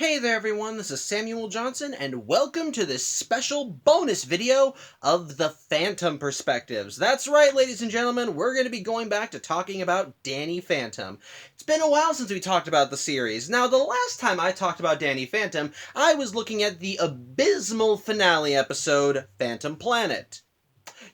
Hey there everyone, this is Samuel Johnson, and welcome to this special bonus video of the Phantom Perspectives. That's right, ladies and gentlemen, we're going to be going back to talking about Danny Phantom. It's been a while since we talked about the series. Now, the last time I talked about Danny Phantom, I was looking at the abysmal finale episode, Phantom Planet.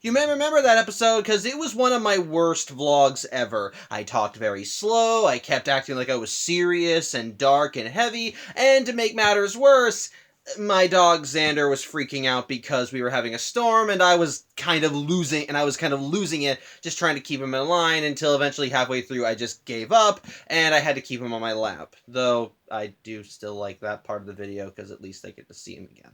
You may remember that episode because it was one of my worst vlogs ever. I talked very slow, I kept acting like I was serious and dark and heavy, and to make matters worse, my dog Xander was freaking out because we were having a storm and I was kind of losing it, just trying to keep him in line until eventually halfway through I just gave up and I had to keep him on my lap. Though I do still like that part of the video because at least I get to see him again.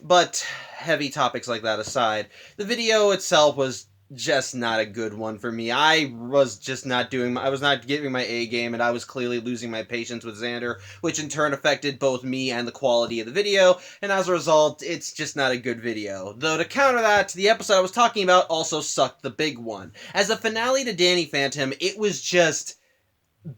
But heavy topics like that aside, the video itself was just not a good one for me. I was not giving my A game, and I was clearly losing my patience with Xander, which in turn affected both me and the quality of the video, and as a result, it's just not a good video. Though to counter that, the episode I was talking about also sucked the big one. As a finale to Danny Phantom, it was just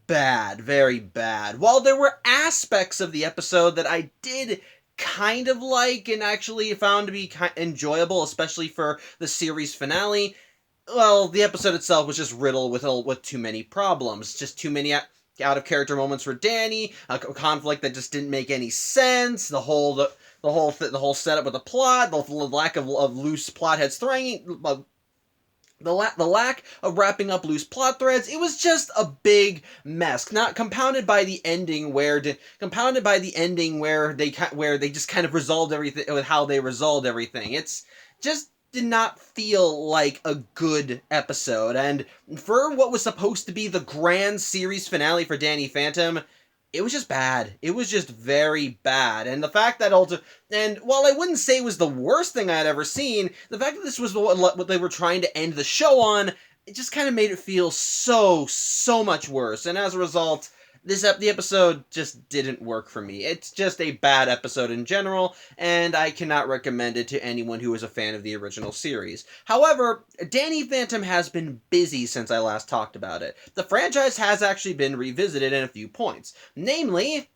bad, very bad. While there were aspects of the episode that I did kind of like and actually found to be enjoyable, especially for the series finale, well, the episode itself was just riddled with too many problems. Just too many out of character moments for Danny, a conflict that just didn't make any sense, the whole setup with the plot, the lack of loose plot heads the lack of wrapping up loose plot threads. It was just a big mess. Not compounded by the ending where they just kind of resolved everything with how they resolved everything. It's just did not feel like a good episode. And for what was supposed to be the grand series finale for Danny Phantom, it was just bad. It was just very bad. And the fact that and while I wouldn't say it was the worst thing I had ever seen, the fact that this was what they were trying to end the show on, it just kind of made it feel so much worse. And as a result, the episode just didn't work for me. It's just a bad episode in general, and I cannot recommend it to anyone who is a fan of the original series. However, Danny Phantom has been busy since I last talked about it. The franchise has actually been revisited in a few points. Namely,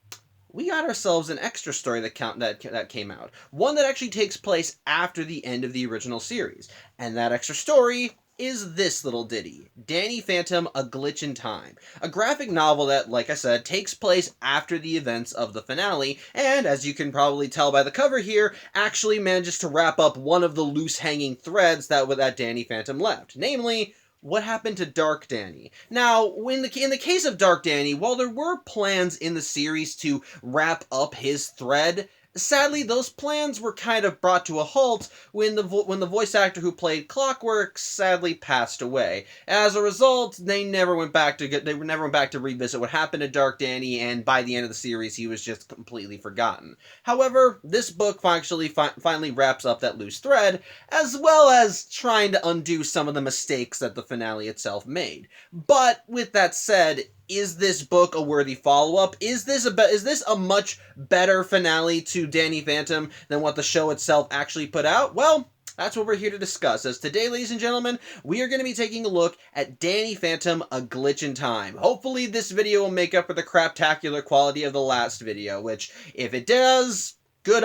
we got ourselves an extra story that came out. One that actually takes place after the end of the original series. And that extra story is this little ditty, Danny Phantom, A Glitch in Time. A graphic novel that, like I said, takes place after the events of the finale, and as you can probably tell by the cover here, actually manages to wrap up one of the loose hanging threads that Danny Phantom left. Namely, what happened to Dark Danny? Now, in the case of Dark Danny, while there were plans in the series to wrap up his thread, sadly, those plans were kind of brought to a halt when the voice actor who played Clockwork sadly passed away. As a result, they never went back to revisit what happened to Dark Danny, and by the end of the series, he was just completely forgotten. However, this book finally wraps up that loose thread, as well as trying to undo some of the mistakes that the finale itself made. But with that said, is this book a worthy follow-up? Is this a much better finale to Danny Phantom than what the show itself actually put out? Well, that's what we're here to discuss, as today, ladies and gentlemen, we are going to be taking a look at Danny Phantom, A Glitch in Time. Hopefully this video will make up for the craptacular quality of the last video, which, if it does, good,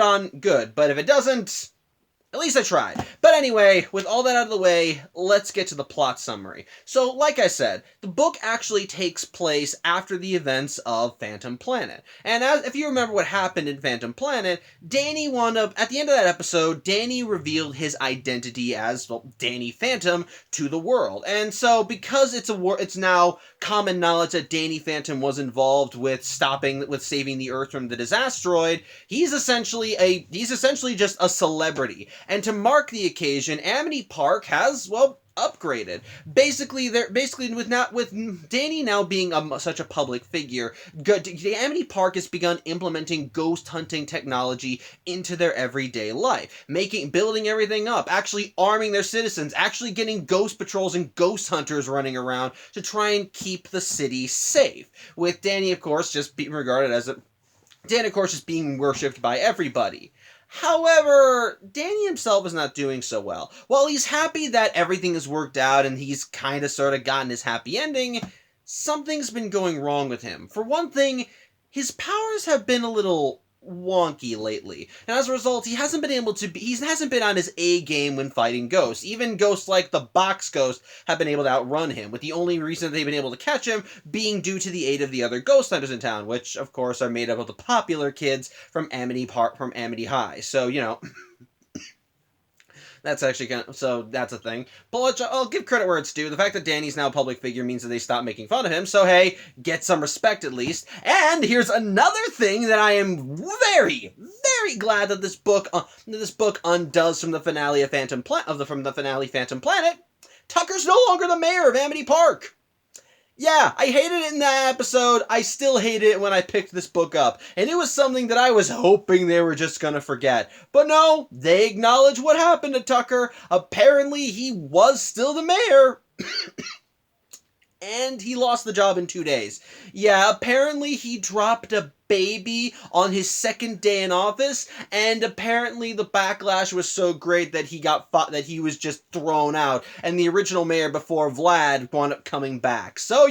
but if it doesn't, at least I tried. But anyway, with all that out of the way, let's get to the plot summary. So, like I said, the book actually takes place after the events of Phantom Planet. And if you remember what happened in Phantom Planet, at the end of that episode, Danny revealed his identity as, well, Danny Phantom to the world. And so, because it's now common knowledge that Danny Phantom was involved with saving the Earth from the disasteroid, he's essentially just a celebrity. And to mark the occasion, Amity Park has, well, upgraded. Basically, with Danny now being such a public figure, Amity Park has begun implementing ghost hunting technology into their everyday life, building everything up, actually arming their citizens, actually getting ghost patrols and ghost hunters running around to try and keep the city safe. With Danny, of course, just being worshipped by everybody. However, Danny himself is not doing so well. While he's happy that everything has worked out and he's kind of sort of gotten his happy ending, something's been going wrong with him. For one thing, his powers have been a little wonky lately, and as a result, he hasn't been on his A game when fighting ghosts. Even ghosts like the Box Ghost have been able to outrun him, with the only reason they've been able to catch him being due to the aid of the other ghost hunters in town, which, of course, are made up of the popular kids from Amity High. So, that's actually so that's a thing. But I'll give credit where it's due. The fact that Danny's now a public figure means that they stop making fun of him. So hey, get some respect at least. And here's another thing that I am very, very glad that this book undoes from the finale of Phantom Planet. Tucker's no longer the mayor of Amity Park. Yeah, I hated it in that episode. I still hate it when I picked this book up. And it was something that I was hoping they were just gonna forget. But no, they acknowledge what happened to Tucker. Apparently, he was still the mayor. And he lost the job in 2 days. Yeah, apparently he dropped a baby on his second day in office, and apparently the backlash was so great that he was just thrown out, and the original mayor before Vlad wound up coming back. So,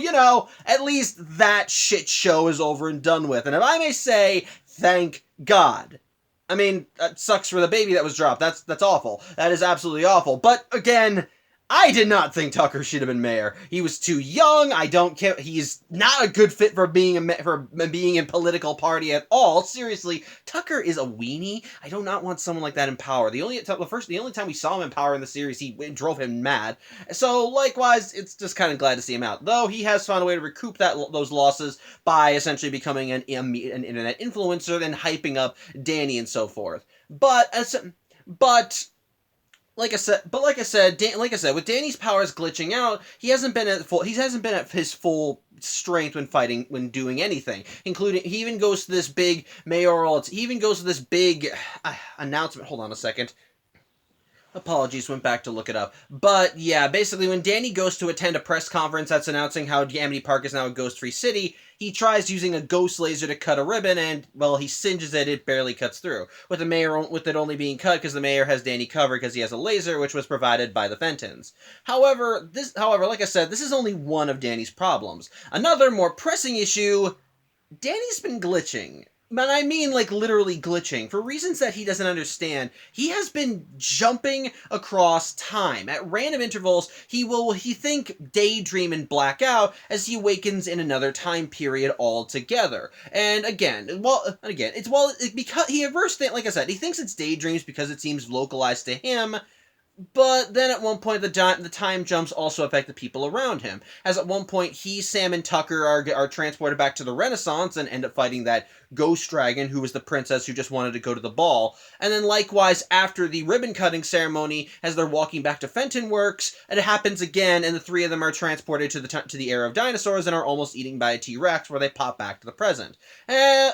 at least that shit show is over and done with. And if I may say, thank God. I mean, that sucks for the baby that was dropped. That's awful. That is absolutely awful. But again, I did not think Tucker should have been mayor. He was too young. I don't care. He's not a good fit for being in political party at all. Seriously, Tucker is a weenie. I do not want someone like that in power. The only time we saw him in power in the series, it drove him mad. So likewise, it's just kind of glad to see him out. Though he has found a way to recoup those losses by essentially becoming an internet influencer and hyping up Danny and so forth. Like I said, with Danny's powers glitching out, he hasn't been at his full strength when doing anything. Including, he even goes to this big announcement. Hold on a second. Apologies, went back to look it up. But yeah, basically when Danny goes to attend a press conference that's announcing how Amity Park is now a ghost-free city, he tries using a ghost laser to cut a ribbon, and, well, he singes it barely cuts through. With it only being cut because the mayor has Danny covered because he has a laser, which was provided by the Fentons. However, like I said, this is only one of Danny's problems. Another, more pressing issue, Danny's been glitching. But I mean, like, literally glitching. For reasons that he doesn't understand, he has been jumping across time. At random intervals, he think daydream and black out as he awakens in another time period altogether. And because he like I said, he thinks it's daydreams because it seems localized to him. But then at one point, the time jumps also affect the people around him. As at one point, Sam, and Tucker are transported back to the Renaissance and end up fighting that ghost dragon who was the princess who just wanted to go to the ball. And then likewise, after the ribbon-cutting ceremony, as they're walking back to Fenton Works, it happens again, and the three of them are transported to the era of dinosaurs and are almost eaten by a T-Rex, where they pop back to the present.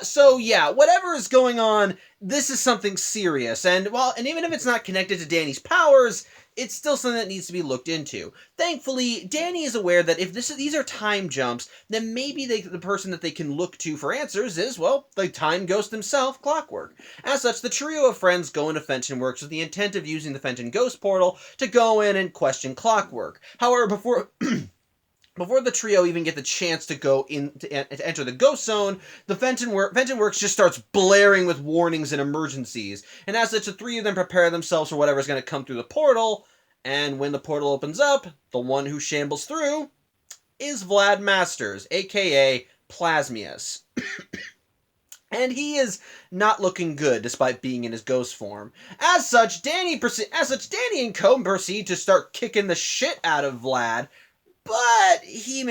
So yeah, whatever is going on, this is something serious, and even if it's not connected to Danny's powers, it's still something that needs to be looked into. Thankfully, Danny is aware that if these are time jumps, then maybe the person that they can look to for answers is, well, the time ghost himself, Clockwork. As such, the trio of friends go into Fenton Works with the intent of using the Fenton Ghost Portal to go in and question Clockwork. However, before the trio even get the chance to go in to enter the ghost zone, the Fenton Works just starts blaring with warnings and emergencies. And as such, the three of them prepare themselves for whatever's going to come through the portal. And when the portal opens up, the one who shambles through is Vlad Masters, aka Plasmius. And he is not looking good, despite being in his ghost form. As such, Danny and Co proceed to start kicking the shit out of Vlad. But he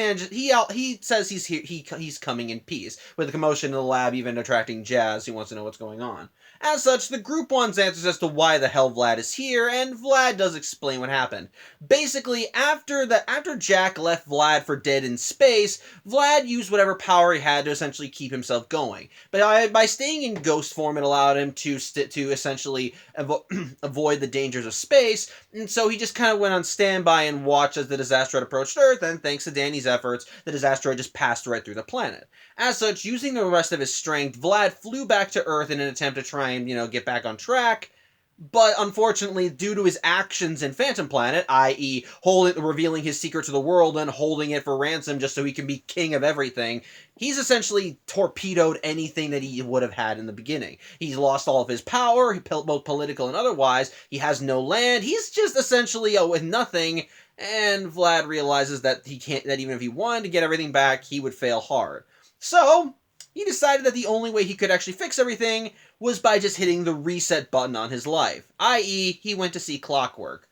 says he's coming in peace, with the commotion in the lab even attracting Jazz, who wants to know what's going on. As such, the group wants answers as to why the hell Vlad is here, and Vlad does explain what happened. Basically, after Jack left Vlad for dead in space, Vlad used whatever power he had to essentially keep himself going. But by staying in ghost form, it allowed him to essentially avoid the dangers of space, and so he just kind of went on standby and watched as the disaster approached Earth, and thanks to Danny's efforts, the disaster just passed right through the planet. As such, using the rest of his strength, Vlad flew back to Earth in an attempt to try and, get back on track. But unfortunately, due to his actions in Phantom Planet, i.e., revealing his secret to the world and holding it for ransom just so he can be king of everything, he's essentially torpedoed anything that he would have had in the beginning. He's lost all of his power, both political and otherwise. He has no land. He's just essentially with nothing. And Vlad realizes that he can't. That even if he wanted to get everything back, he would fail hard. So he decided that the only way he could actually fix everything was by just hitting the reset button on his life, i.e., he went to see Clockwork.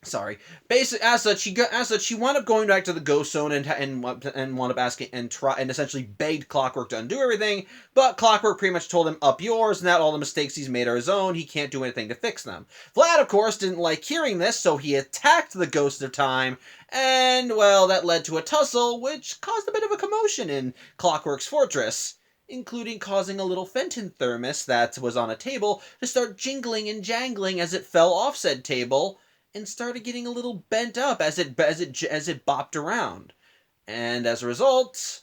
Sorry. As such, she wound up going back to the Ghost Zone and wound up asking and essentially begged Clockwork to undo everything. But Clockwork pretty much told him, "Up yours," and that all the mistakes he's made are his own. He can't do anything to fix them. Vlad, of course, didn't like hearing this, so he attacked the Ghost of Time, and well, that led to a tussle, which caused a bit of a commotion in Clockwork's fortress, including causing a little Fenton thermos that was on a table to start jingling and jangling as it fell off said table, and started getting a little bent up as it bopped around. And as a result,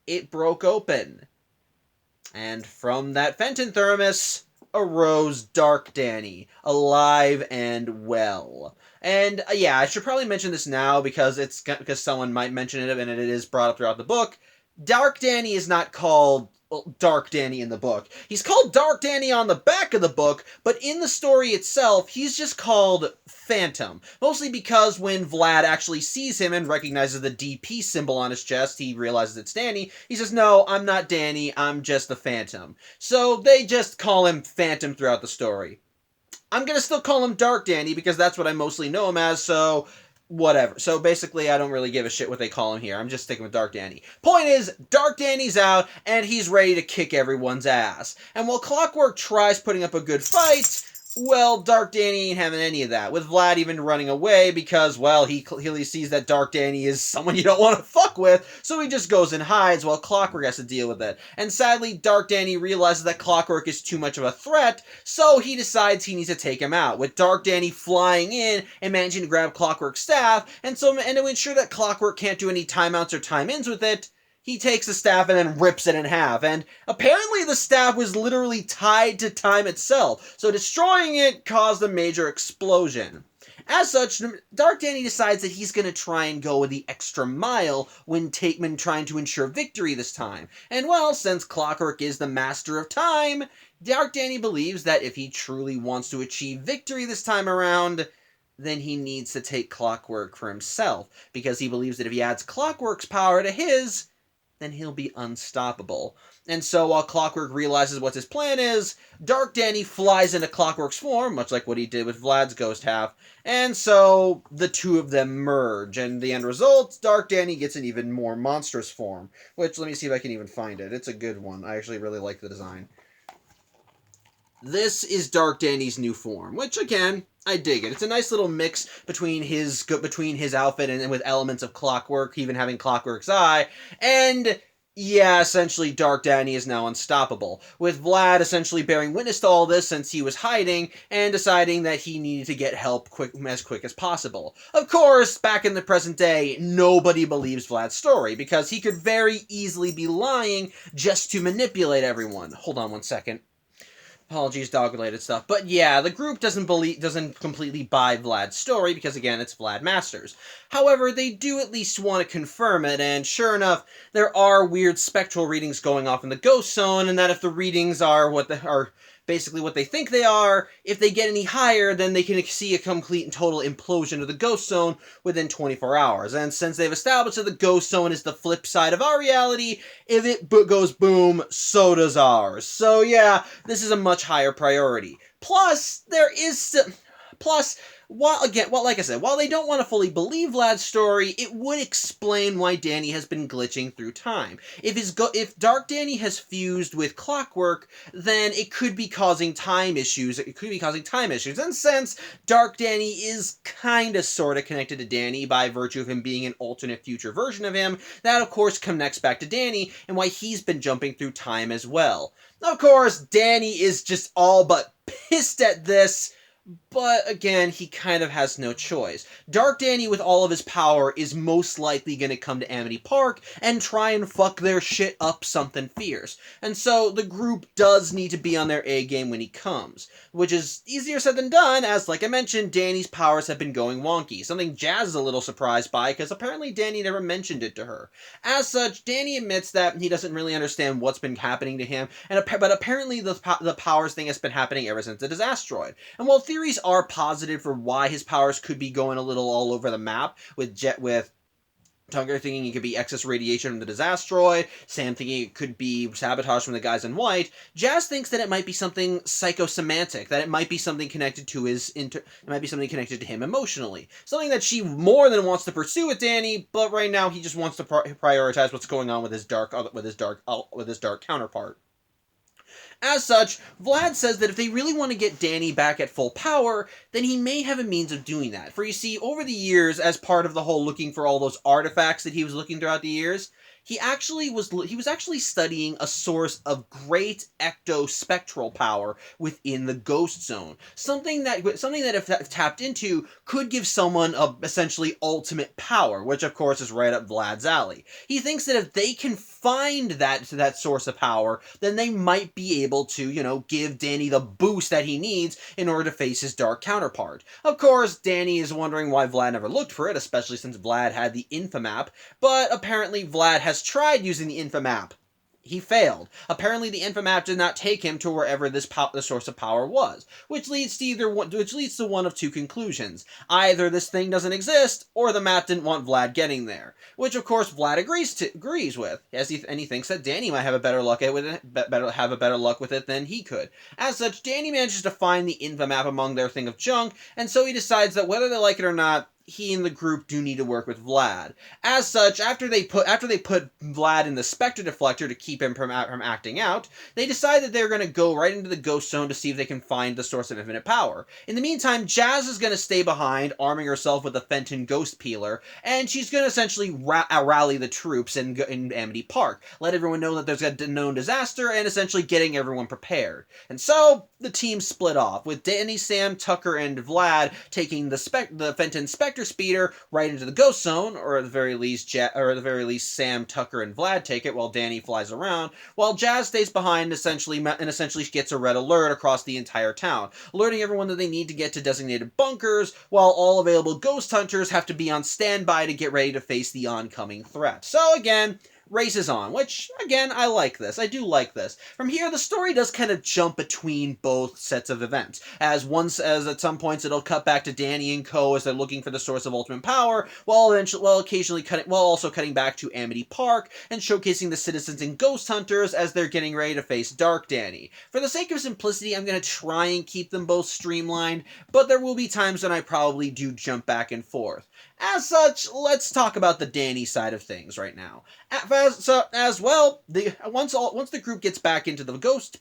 it broke open. And from that Fenton thermos arose Dark Danny, alive and well. And yeah, I should probably mention this now because someone might mention it and it is brought up throughout the book. Dark Danny is not called Dark Danny in the book. He's called Dark Danny on the back of the book, but in the story itself, he's just called Phantom. Mostly because when Vlad actually sees him and recognizes the DP symbol on his chest, he realizes it's Danny. He says, "No, I'm not Danny, I'm just the Phantom." So they just call him Phantom throughout the story. I'm gonna still call him Dark Danny because that's what I mostly know him as, so whatever. So basically, I don't really give a shit what they call him here. I'm just sticking with Dark Danny. Point is, Dark Danny's out, and he's ready to kick everyone's ass. And while Clockwork tries putting up a good fight, well, Dark Danny ain't having any of that, with Vlad even running away because, well, he clearly sees that Dark Danny is someone you don't want to fuck with, so he just goes and hides while Clockwork has to deal with it. And sadly, Dark Danny realizes that Clockwork is too much of a threat, so he decides he needs to take him out, with Dark Danny flying in and managing to grab Clockwork's staff, and to ensure that Clockwork can't do any timeouts or time-ins with it, he takes the staff and then rips it in half, and apparently the staff was literally tied to time itself, so destroying it caused a major explosion. As such, Dark Danny decides that he's going to try and go the extra mile when trying to ensure victory this time. And well, since Clockwork is the master of time, Dark Danny believes that if he truly wants to achieve victory this time around, then he needs to take Clockwork for himself, because he believes that if he adds Clockwork's power to his, then he'll be unstoppable. And so while Clockwork realizes what his plan is, Dark Danny flies into Clockwork's form, much like what he did with Vlad's ghost half, and so the two of them merge, and the end result, Dark Danny gets an even more monstrous form, which, let me see if I can even find it. It's a good one. I actually really like the design. This is Dark Danny's new form, which, again, I dig it. It's a nice little mix between his outfit and with elements of Clockwork, even having Clockwork's eye, and yeah, essentially Dark Danny is now unstoppable, with Vlad essentially bearing witness to all this since he was hiding, and deciding that he needed to get help as quick as possible. Of course, back in the present day, nobody believes Vlad's story, because he could very easily be lying just to manipulate everyone. Hold on one second. Apologies, dog-related stuff. But yeah, the group doesn't completely buy Vlad's story, because again, it's Vlad Masters. However, they do at least want to confirm it, and sure enough, there are weird spectral readings going off in the Ghost Zone, and that if the readings are basically what they think they are, if they get any higher, then they can see a complete and total implosion of the Ghost Zone within 24 hours. And since they've established that the Ghost Zone is the flip side of our reality, if it goes boom, so does ours. So yeah, this is a much higher priority. Plus, like I said, while they don't want to fully believe Vlad's story, it would explain why Danny has been glitching through time. If Dark Danny has fused with Clockwork, then it could be causing time issues. And since Dark Danny is kinda sorta connected to Danny by virtue of him being an alternate future version of him, that of course connects back to Danny and why he's been jumping through time as well. Of course, Danny is just all but pissed at this, But again, he kind of has no choice. Dark Danny, with all of his power, is most likely going to come to Amity Park and try and fuck their shit up something fierce. And so the group does need to be on their A game when he comes, which is easier said than done, as, like I mentioned, Danny's powers have been going wonky, something Jazz is a little surprised by, because apparently Danny never mentioned it to her. As such, Danny admits that he doesn't really understand what's been happening to him, but apparently the powers thing has been happening ever since the Disasteroid. And while theories are positive for why his powers could be going a little all over the map, with Tucker thinking it could be excess radiation from the Disasteroid, Sam thinking it could be sabotage from the guys in white, Jazz thinks that it might be something psychosemantic, that it might be something connected to it might be something connected to him emotionally. Something that she more than wants to pursue with Danny, but right now he just wants to prioritize what's going on with his dark counterpart. As such, Vlad says that if they really want to get Danny back at full power, then he may have a means of doing that. For you see, over the years, as part of the whole looking for all those artifacts that he was looking throughout the years, he was actually studying a source of great ectospectral power within the ghost zone. Something that if tapped into could give someone a essentially ultimate power, which of course is right up Vlad's alley. He thinks that if they can find that source of power, then they might be able to, give Danny the boost that he needs in order to face his dark counterpart. Of course, Danny is wondering why Vlad never looked for it, especially since Vlad had the Infamap, but apparently Vlad has tried using the Infamap. He failed. Apparently, the Infamap did not take him to wherever the source of power was, which leads to one of two conclusions: either this thing doesn't exist, or the map didn't want Vlad getting there. Which, of course, Vlad agrees with, and he thinks that Danny might have a better luck with it than he could. As such, Danny manages to find the Infamap among their thing of junk, and so he decides that whether they like it or not, he and the group do need to work with Vlad. As such, after they put Vlad in the Spectre Deflector to keep him from acting out, they decide that they're going to go right into the Ghost Zone to see if they can find the source of infinite power. In the meantime, Jazz is going to stay behind, arming herself with a Fenton Ghost Peeler, and she's going to essentially rally the troops in Amity Park, let everyone know that there's a known disaster, and essentially getting everyone prepared. And so, the team split off, with Danny, Sam, Tucker, and Vlad taking the Fenton Spectre Speeder right into the Ghost Zone, or at the very least, Sam, Tucker, and Vlad take it while Danny flies around, while Jazz stays behind and essentially gets a red alert across the entire town, alerting everyone that they need to get to designated bunkers, while all available ghost hunters have to be on standby to get ready to face the oncoming threat. So again, races on, which, again, I like this. I do like this. From here, the story does kind of jump between both sets of events, as at some points it'll cut back to Danny and co. as they're looking for the source of ultimate power, while also cutting back to Amity Park and showcasing the citizens and ghost hunters as they're getting ready to face Dark Danny. For the sake of simplicity, I'm going to try and keep them both streamlined, but there will be times when I probably do jump back and forth. As such, let's talk about the Danny side of things right now. Once the group gets back into the ghost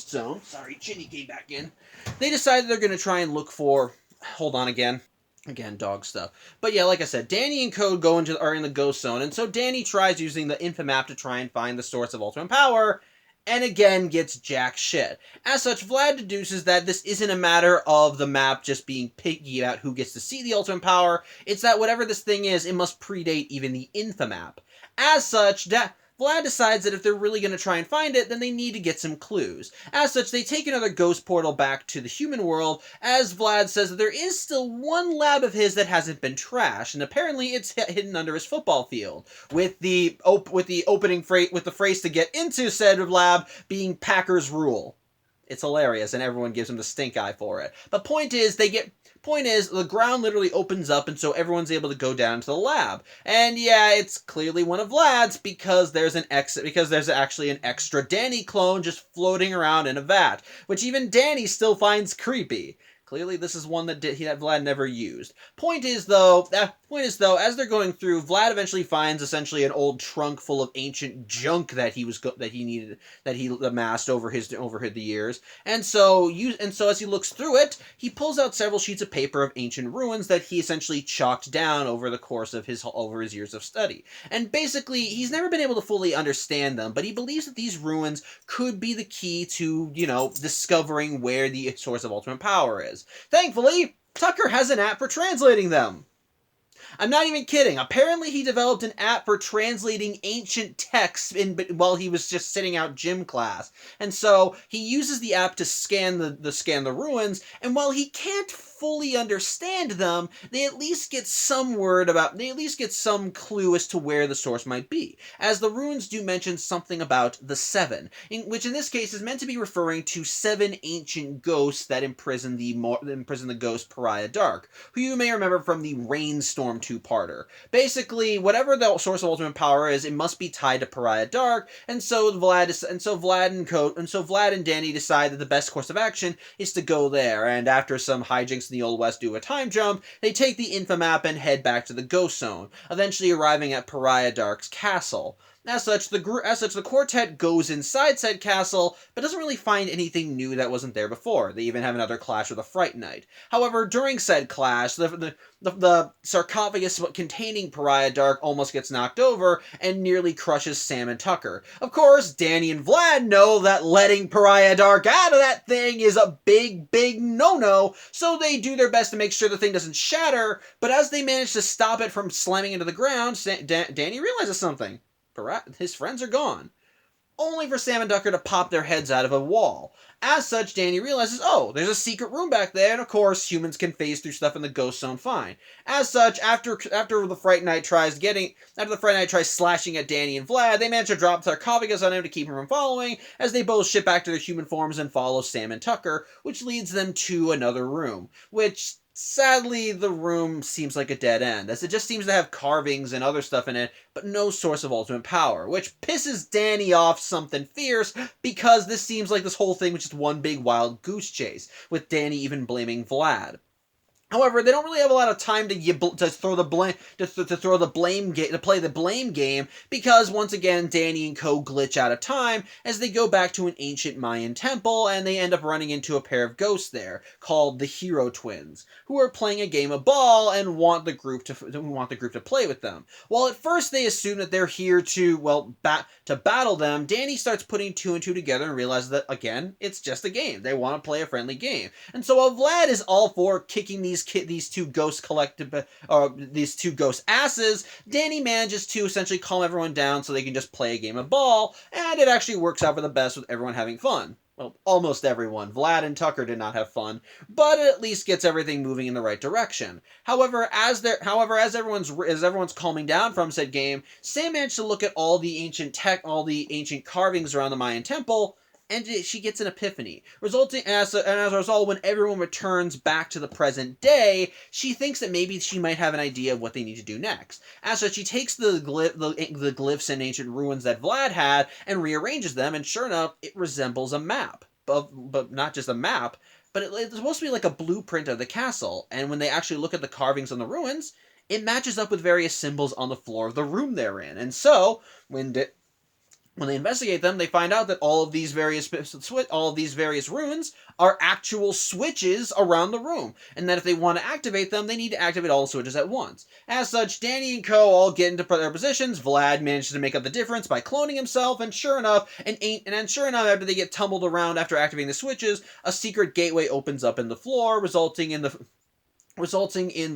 zone. Sorry, Ginny came back in. They decide they're going to try and look for. Hold on again. Again, dog stuff. But yeah, like I said, Danny and Code are in the ghost zone, and so Danny tries using the Infamap to try and find the source of ultimate power, and again gets jack shit. As such, Vlad deduces that this isn't a matter of the map just being picky about who gets to see the ultimate power, it's that whatever this thing is, it must predate even the Infamap. As such, Vlad decides that if they're really going to try and find it, then they need to get some clues. As such, they take another ghost portal back to the human world, as Vlad says that there is still one lab of his that hasn't been trashed, and apparently it's hidden under his football field, with the phrase to get into said lab being Packers rule. It's hilarious, and everyone gives him the stink eye for it. But point is, the ground literally opens up, and so everyone's able to go down to the lab. And yeah, it's clearly one of Vlad's because there's actually an extra Danny clone just floating around in a vat, which even Danny still finds creepy. Clearly, this is one that Vlad never used. Point is though, as they're going through, Vlad eventually finds essentially an old trunk full of ancient junk that he amassed over the years. And so as he looks through it, he pulls out several sheets of paper of ancient ruins that he essentially chalked down over the course of his years of study. And basically, he's never been able to fully understand them, but he believes that these ruins could be the key to, discovering where the source of ultimate power is. Thankfully, Tucker has an app for translating them. I'm not even kidding. Apparently, he developed an app for translating ancient texts while he was just sitting out gym class. And so he uses the app to scan the ruins, and while he can't fully understand them, they at least get some clue as to where the source might be, as the ruins do mention something about the Seven, which in this case is meant to be referring to 7 ancient ghosts that imprison the ghost Pariah Dark, who you may remember from the Rainstorm two-parter. Basically, whatever the source of ultimate power is, it must be tied to Pariah Dark, and so Vlad and Danny decide that the best course of action is to go there, and after some hijinks in the Old West do a time jump, they take the Infomap and head back to the Ghost Zone, eventually arriving at Pariah Dark's castle. As such, the quartet goes inside said castle, but doesn't really find anything new that wasn't there before. They even have another clash with a Fright Knight. However, during said clash, the sarcophagus containing Pariah Dark almost gets knocked over and nearly crushes Sam and Tucker. Of course, Danny and Vlad know that letting Pariah Dark out of that thing is a big, big no-no, so they do their best to make sure the thing doesn't shatter, but as they manage to stop it from slamming into the ground, Danny realizes something. His friends are gone, only for Sam and Tucker to pop their heads out of a wall. As such, Danny realizes, there's a secret room back there, and of course, humans can phase through stuff in the Ghost Zone fine. As such, after the Fright Knight tries slashing at Danny and Vlad, they manage to drop sarcophagus on him to keep him from following, as they both ship back to their human forms and follow Sam and Tucker, which leads them to another room, which sadly, the room seems like a dead end, as it just seems to have carvings and other stuff in it, but no source of ultimate power, which pisses Danny off something fierce, because this seems like this whole thing was just one big wild goose chase, with Danny even blaming Vlad. However, they don't really have a lot of time to play the blame game, because once again, Danny and co glitch out of time as they go back to an ancient Mayan temple, and they end up running into a pair of ghosts there called the Hero Twins, who are playing a game of ball and want the group to play with them. While at first they assume that they're here to battle them, Danny starts putting 2 and 2 together and realizes that again, it's just a game. They want to play a friendly game, and so while Vlad is all for kicking these two ghost asses, Danny manages to essentially calm everyone down so they can just play a game of ball, and it actually works out for the best with everyone having fun. Well, almost everyone. Vlad and Tucker did not have fun, but it at least gets everything moving in the right direction. However, as everyone's calming down from said game, Sam managed to look at all the ancient carvings around the Mayan temple, and she gets an epiphany, resulting as a result, when everyone returns back to the present day, she thinks that maybe she might have an idea of what they need to do next. As such, she takes the glyphs and ancient ruins that Vlad had and rearranges them, and sure enough, it resembles a map. But not just a map, but it's supposed to be like a blueprint of the castle, and when they actually look at the carvings on the ruins, it matches up with various symbols on the floor of the room they're in. And so, when they investigate them, they find out that all of these various runes are actual switches around the room, and that if they want to activate them, they need to activate all the switches at once. As such, Danny and co all get into their positions. Vlad manages to make up the difference by cloning himself, and sure enough, after they get tumbled around after activating the switches, a secret gateway opens up in the floor, resulting in the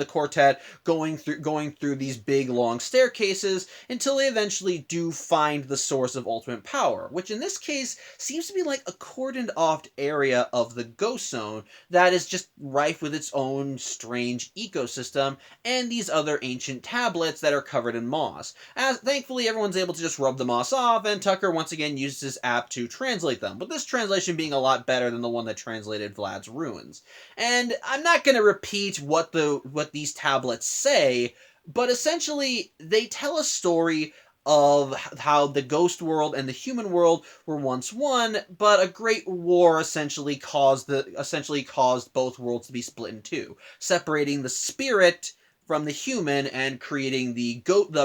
quartet going through these big long staircases until they eventually do find the source of ultimate power, which in this case seems to be like a cordoned off area of the Ghost Zone that is just rife with its own strange ecosystem and these other ancient tablets that are covered in moss. As thankfully everyone's able to just rub the moss off, and Tucker once again uses his app to translate them, but this translation being a lot better than the one that translated Vlad's ruins. And I'm not going to repeat what these tablets say, but essentially they tell a story of how the ghost world and the human world were once one, but a great war essentially caused both worlds to be split in two, separating the spirit from the human and creating the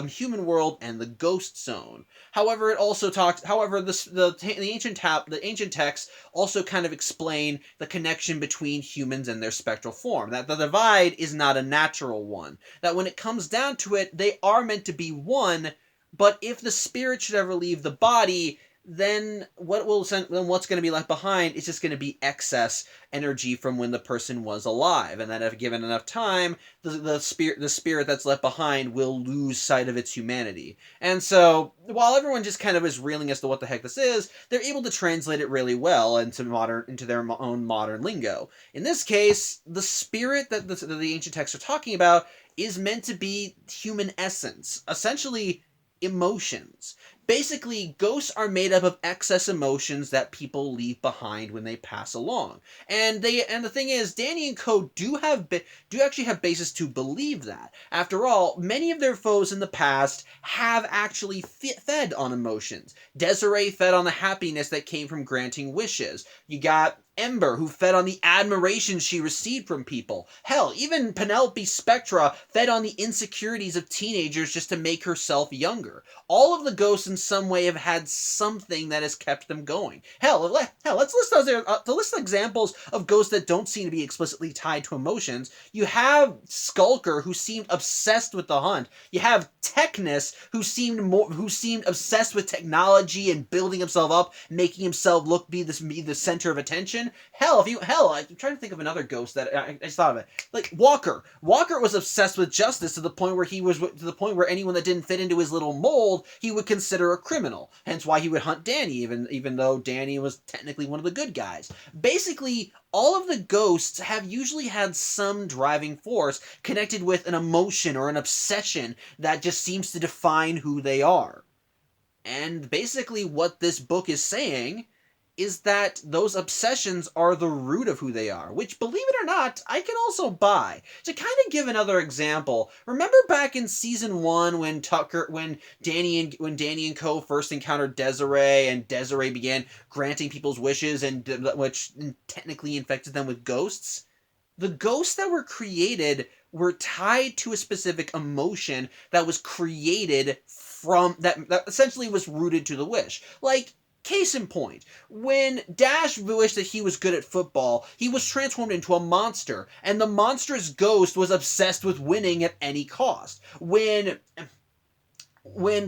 human world and the ghost zone. However, it also talks. However, the ancient texts also kind of explain the connection between humans and their spectral form. That the divide is not a natural one. That when it comes down to it, they are meant to be one. But if the spirit should ever leave the body, then what's going to be left behind is just going to be excess energy from when the person was alive, and then if given enough time, the spirit that's left behind will lose sight of its humanity. And so, while everyone just kind of is reeling as to what the heck this is, they're able to translate it really well into their own modern lingo. In this case, the spirit that the ancient texts are talking about is meant to be human essence, essentially emotions. Basically, ghosts are made up of excess emotions that people leave behind when they pass along. And the thing is, Danny and Co. do actually have basis to believe that. After all, many of their foes in the past have actually fed on emotions. Desiree fed on the happiness that came from granting wishes. You got Ember, who fed on the admiration she received from people. Hell, even Penelope Spectra fed on the insecurities of teenagers just to make herself younger. All of the ghosts in some way have had something that has kept them going. Hell, let's list examples of ghosts that don't seem to be explicitly tied to emotions. You have Skulker, who seemed obsessed with the hunt. You have Technus, who seemed obsessed with technology and building himself up, making himself be the center of attention. I'm trying to think of another ghost that I just thought of it. Like Walker. Walker was obsessed with justice to the point where anyone that didn't fit into his little mold, he would consider a criminal. Hence why he would hunt Danny, even though Danny was technically one of the good guys. Basically, all of the ghosts have usually had some driving force connected with an emotion or an obsession that just seems to define who they are. And basically what this book is saying is that those obsessions are the root of who they are, which, believe it or not, I can also buy. To kind of give another example, remember back in season 1 when Danny and Co. first encountered Desiree, and Desiree began granting people's wishes, which technically infected them with ghosts? The ghosts that were created were tied to a specific emotion that was created from that essentially was rooted to the wish. Like, case in point, when Dash wished that he was good at football, he was transformed into a monster, and the monstrous ghost was obsessed with winning at any cost. When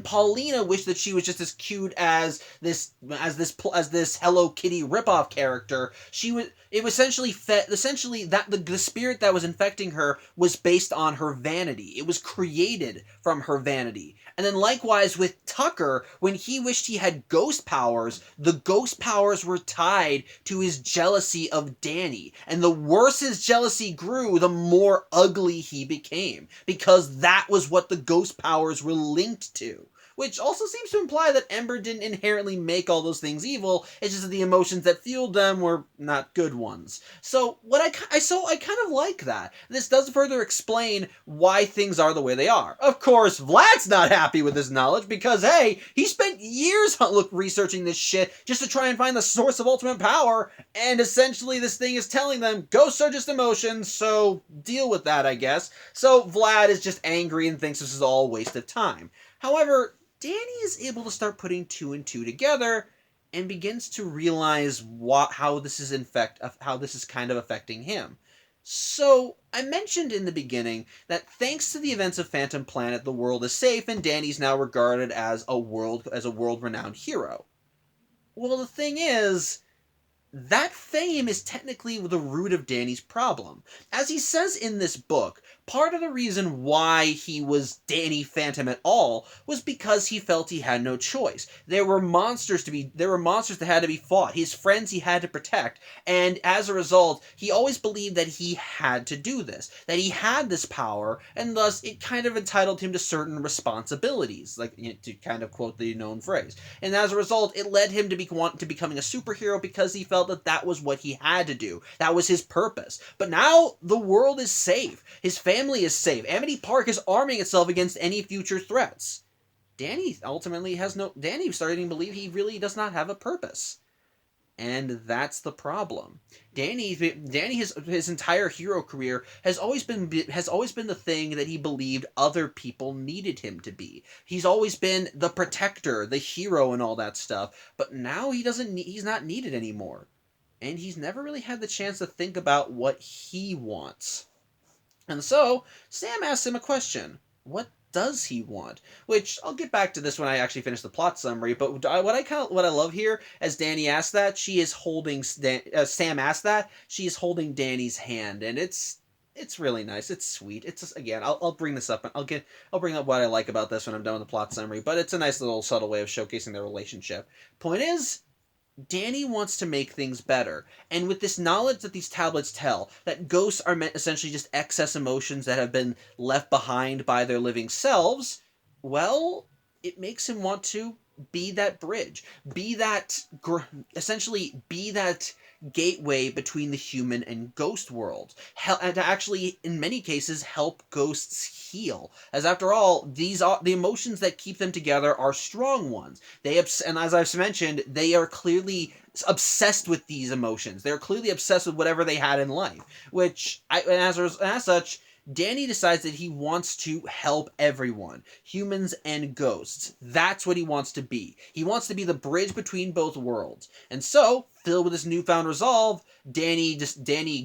Paulina wished that she was just as cute as this Hello Kitty ripoff character, it was essentially that the spirit that was infecting her was based on her vanity. It was created from her vanity. And then likewise with Tucker, when he wished he had ghost powers, the ghost powers were tied to his jealousy of Danny. And the worse his jealousy grew, the more ugly he became, because that was what the ghost powers were linked to. Which also seems to imply that Ember didn't inherently make all those things evil, it's just that the emotions that fueled them were not good ones. So I kind of like that. This does further explain why things are the way they are. Of course, Vlad's not happy with this knowledge because, hey, he spent years researching this shit just to try and find the source of ultimate power, and essentially this thing is telling them, ghosts are just emotions, so deal with that, I guess. So Vlad is just angry and thinks this is all a waste of time. However, Danny is able to start putting 2 and 2 together and begins to realize how this is kind of affecting him. So, I mentioned in the beginning that thanks to the events of Phantom Planet, the world is safe and Danny's now regarded as a world-renowned hero. Well, the thing is, that fame is technically the root of Danny's problem. As he says in this book, part of the reason why he was Danny Phantom at all was because he felt he had no choice. There were monsters that had to be fought, his friends he had to protect, and as a result, he always believed that he had to do this, that he had this power, and thus it kind of entitled him to certain responsibilities, like, to kind of quote the known phrase. And as a result, it led him to becoming a superhero because he felt that was what he had to do. That was his purpose. But now the world is safe. His family is safe. Amity Park is arming itself against any future threats. Danny ultimately has no. Danny starting to believe he really does not have a purpose. And that's the problem. Danny, his entire hero career has always been the thing that he believed other people needed him to be. He's always been the protector, the hero, and all that stuff. But now he's not needed anymore, and he's never really had the chance to think about what he wants. And so Sam asks him a question: what does he want? Which I'll get back to this when I actually finish the plot summary. But what I love here, as Danny asks that, she is holding Sam asks that, she is holding Danny's hand, and it's really nice. It's sweet. It's just, again, I'll bring this up, and I'll bring up what I like about this when I'm done with the plot summary. But it's a nice little subtle way of showcasing their relationship. Point is, Danny wants to make things better, and with this knowledge that these tablets tell, that ghosts are essentially just excess emotions that have been left behind by their living selves, well, it makes him want to be that bridge, essentially be that gateway between the human and ghost world, and to actually, in many cases, help ghosts heal. As after all, these are the emotions that keep them together are strong ones. And as I've mentioned, they are clearly obsessed with these emotions. They're clearly obsessed with whatever they had in life. As such, Danny decides that he wants to help everyone, humans and ghosts. That's what he wants to be. He wants to be the bridge between both worlds. And so, filled with this newfound resolve, Danny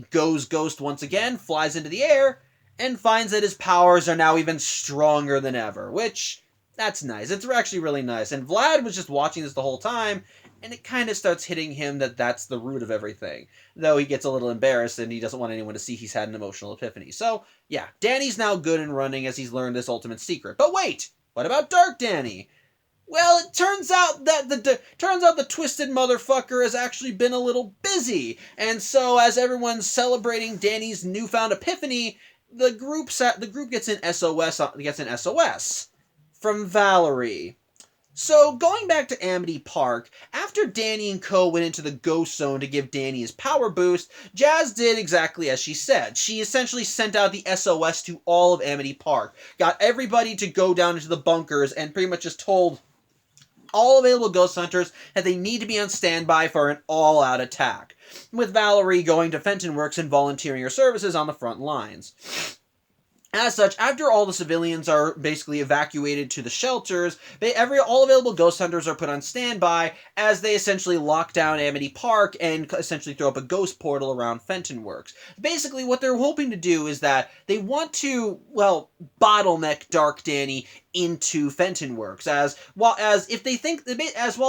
goes ghost once again, flies into the air, and finds that his powers are now even stronger than ever, which, that's nice. It's actually really nice. And Vlad was just watching this the whole time, and it kind of starts hitting him that that's the root of everything. Though he gets a little embarrassed, and he doesn't want anyone to see he's had an emotional epiphany. So, yeah, Danny's now good and running as he's learned this ultimate secret. But wait! What about Dark Danny? Well, it turns out that the twisted motherfucker has actually been a little busy. And so, as everyone's celebrating Danny's newfound epiphany, the group gets an SOS from Valerie. So, going back to Amity Park, after Danny and Co. went into the Ghost Zone to give Danny his power boost, Jazz did exactly as she said. She essentially sent out the SOS to all of Amity Park, got everybody to go down into the bunkers, and pretty much just told all available ghost hunters that they need to be on standby for an all-out attack, with Valerie going to Fenton Works and volunteering her services on the front lines. As such, after all the civilians are basically evacuated to the shelters, all available ghost hunters are put on standby as they essentially lock down Amity Park and essentially throw up a ghost portal around Fenton Works. Basically, what they're hoping to do is that they want to, bottleneck Dark Danny into Fenton Works, while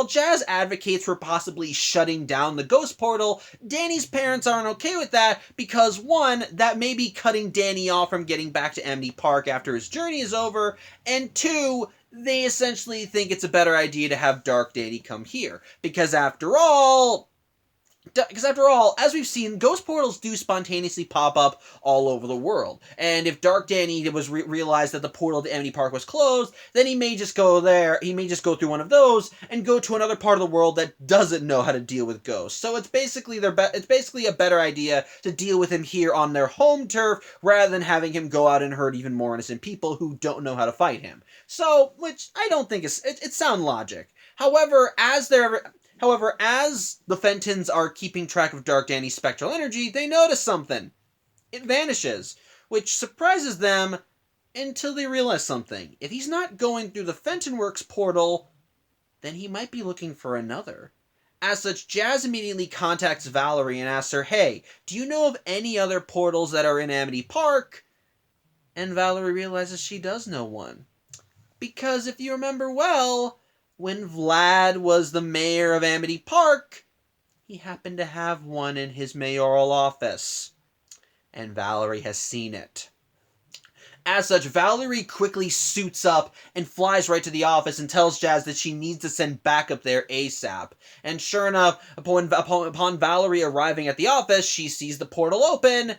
Jazz advocates for possibly shutting down the ghost portal, Danny's parents aren't okay with that because, one, that may be cutting Danny off from getting back to Amity Park after his journey is over, and two, they essentially think it's a better idea to have Dark Danny come here, because after all, as we've seen, ghost portals do spontaneously pop up all over the world. And if Dark Danny was realized that the portal to Amity Park was closed, then he may just go there, he may just go through one of those, and go to another part of the world that doesn't know how to deal with ghosts. So it's basically a better idea to deal with him here on their home turf, rather than having him go out and hurt even more innocent people who don't know how to fight him. So, which I don't think it's sound logic. However, as the Fentons are keeping track of Dark Danny's spectral energy, they notice something. It vanishes, which surprises them until they realize something. If he's not going through the Fenton Works portal, then he might be looking for another. As such, Jazz immediately contacts Valerie and asks her, "Hey, do you know of any other portals that are in Amity Park?" And Valerie realizes she does know one. Because if you remember well, when Vlad was the mayor of Amity Park, he happened to have one in his mayoral office. And Valerie has seen it. As such, Valerie quickly suits up and flies right to the office and tells Jazz that she needs to send backup there ASAP. And sure enough, upon Valerie arriving at the office, she sees the portal open,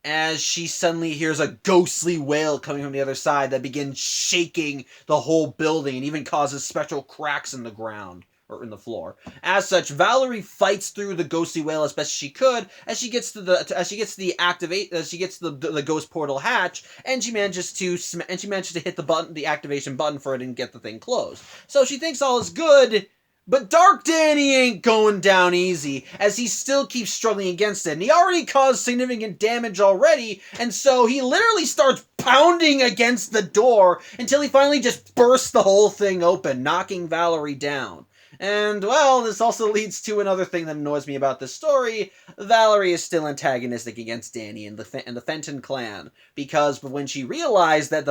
as she suddenly hears a ghostly wail coming from the other side that begins shaking the whole building and even causes spectral cracks in the ground. in the floor. As such, Valerie fights through the ghostly whale as best she could as she gets to the ghost portal hatch, and she manages to hit the activation button for it and get the thing closed. So she thinks all is good. But Dark Danny ain't going down easy, as he still keeps struggling against it, and he already caused significant damage already, and so he literally starts pounding against the door until he finally just bursts the whole thing open, knocking Valerie down. And, well, this also leads to another thing that annoys me about this story. Valerie is still antagonistic against Danny and the Fenton clan, because when she realized that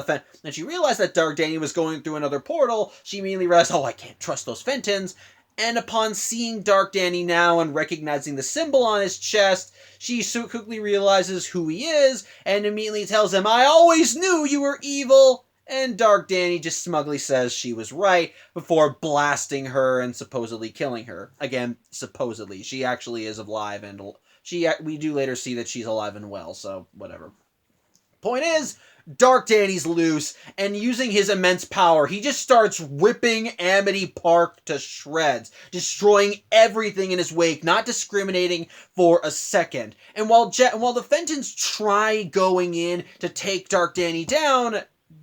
Dark Danny was going through another portal, she immediately realized, oh, I can't trust those Fentons. And upon seeing Dark Danny now and recognizing the symbol on his chest, she so quickly realizes who he is and immediately tells him, I always knew you were evil! And Dark Danny just smugly says she was right before blasting her and supposedly killing her. Again, supposedly. She actually is alive, and we do later see that she's alive and well, so whatever. Point is, Dark Danny's loose, and using his immense power, he just starts ripping Amity Park to shreds, destroying everything in his wake, not discriminating for a second. And while the Fentons try going in to take Dark Danny down,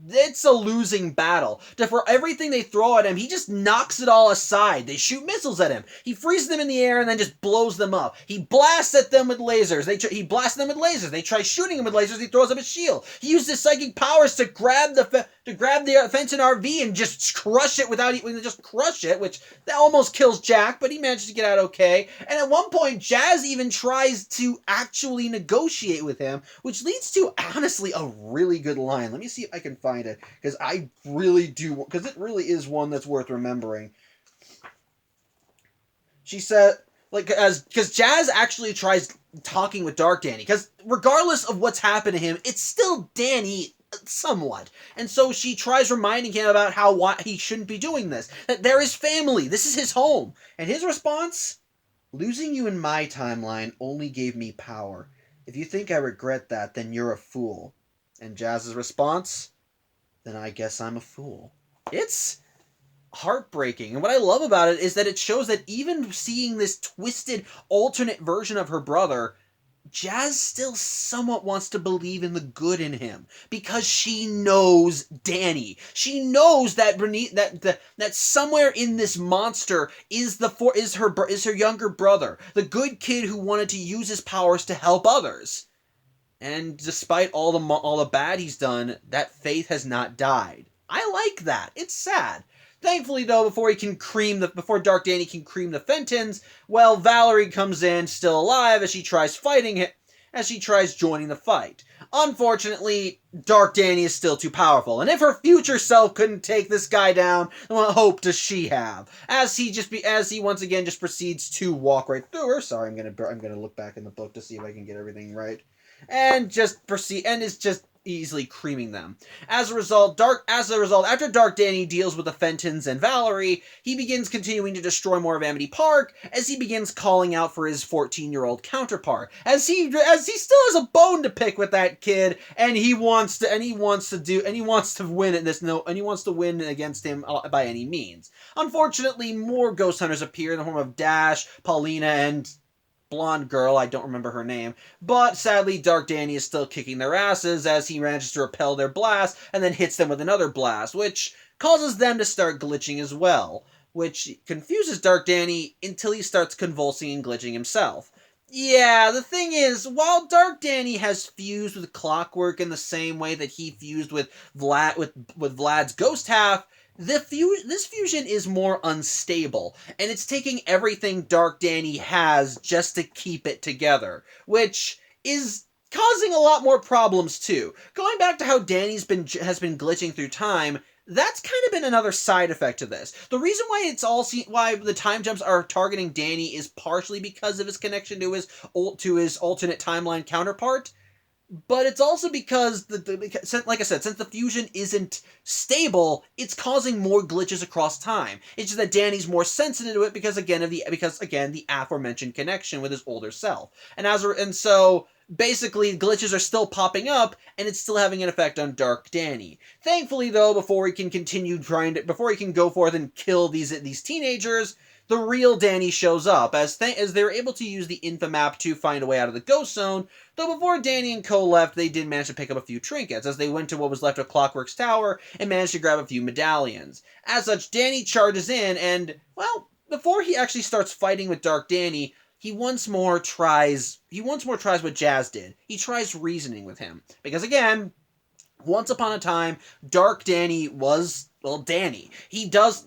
it's a losing battle. For everything they throw at him, he just knocks it all aside. They shoot missiles at him. He freezes them in the air and then just blows them up. He blasts at them with lasers. He blasts them with lasers. They try shooting him with lasers. He throws up a shield. He uses his psychic powers to grab the Fenton RV and just crush it which that almost kills Jack, but he manages to get out okay. And at one point, Jazz even tries to actually negotiate with him, which leads to, honestly, a really good line. Let me see if I can find it, because I really do, because it really is one that's worth remembering. She said, because Jazz actually tries talking with Dark Danny, because regardless of what's happened to him, it's still Danny somewhat. And so she tries reminding him about why he shouldn't be doing this, that they're his family, this is his home. And his response? Losing you in my timeline only gave me power. If you think I regret that, then you're a fool. And Jazz's response? Then I guess I'm a fool. It's heartbreaking. And what I love about it is that it shows that even seeing this twisted, alternate version of her brother, Jazz still somewhat wants to believe in the good in him, because she knows Danny. She knows that that somewhere in this monster is her younger brother, the good kid who wanted to use his powers to help others. And despite all the bad he's done, that faith has not died. I like that. It's sad. Thankfully, though, before Dark Danny can cream the Fentons, well, Valerie comes in, still alive, as she tries joining the fight. Unfortunately, Dark Danny is still too powerful, and if her future self couldn't take this guy down, what hope does she have? As he once again just proceeds to walk right through her. Sorry, I'm gonna look back in the book to see if I can get everything right. And is just easily creaming them. As a result, after Dark Danny deals with the Fentons and Valerie, he begins continuing to destroy more of Amity Park, as he begins calling out for his 14-year-old counterpart, as he still has a bone to pick with that kid, and he wants to win against him by any means. Unfortunately, more ghost hunters appear in the form of Dash, Paulina, and blonde girl, I don't remember her name, but sadly Dark Danny is still kicking their asses as he manages to repel their blast and then hits them with another blast, which causes them to start glitching as well, which confuses Dark Danny until he starts convulsing and glitching himself. Yeah, the thing is, while Dark Danny has fused with Clockwork in the same way that he fused with Vlad's ghost half, this fusion is more unstable, and it's taking everything Dark Danny has just to keep it together, which is causing a lot more problems too. Going back to how Danny's has been glitching through time, that's kind of been another side effect to this. The reason why why the time jumps are targeting Danny is partially because of his connection to his alternate timeline counterpart. But it's also because, like I said, since the fusion isn't stable, it's causing more glitches across time. It's just that Danny's more sensitive to it because the aforementioned connection with his older self. And so basically glitches are still popping up, and it's still having an effect on Dark Danny. Thankfully, though, before he can go forth and kill these teenagers, the real Danny shows up, as they're able to use the Infomap to find a way out of the Ghost Zone, though before Danny and Co. left, they did manage to pick up a few trinkets, as they went to what was left of Clockwork's tower and managed to grab a few medallions. As such, Danny charges in, and, well, before he actually starts fighting with Dark Danny, he once more tries what Jazz did. He tries reasoning with him. Because again, once upon a time, Dark Danny was, well, Danny. He wants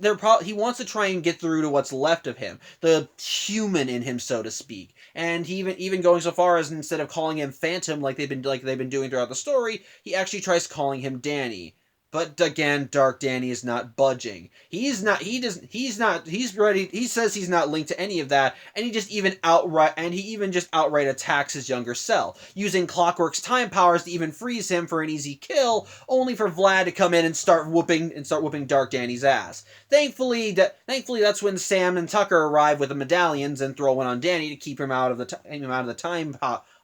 to try and get through to what's left of him, the human in him, so to speak. And he even going so far as, instead of calling him Phantom like they've been doing throughout the story, he actually tries calling him Danny. But again, Dark Danny is not budging. He says he's not linked to any of that, and he even just outright attacks his younger self, using Clockwork's time powers to even freeze him for an easy kill, only for Vlad to come in and start whooping Dark Danny's ass. Thankfully, that's when Sam and Tucker arrive with the medallions and throw one on Danny to keep him out of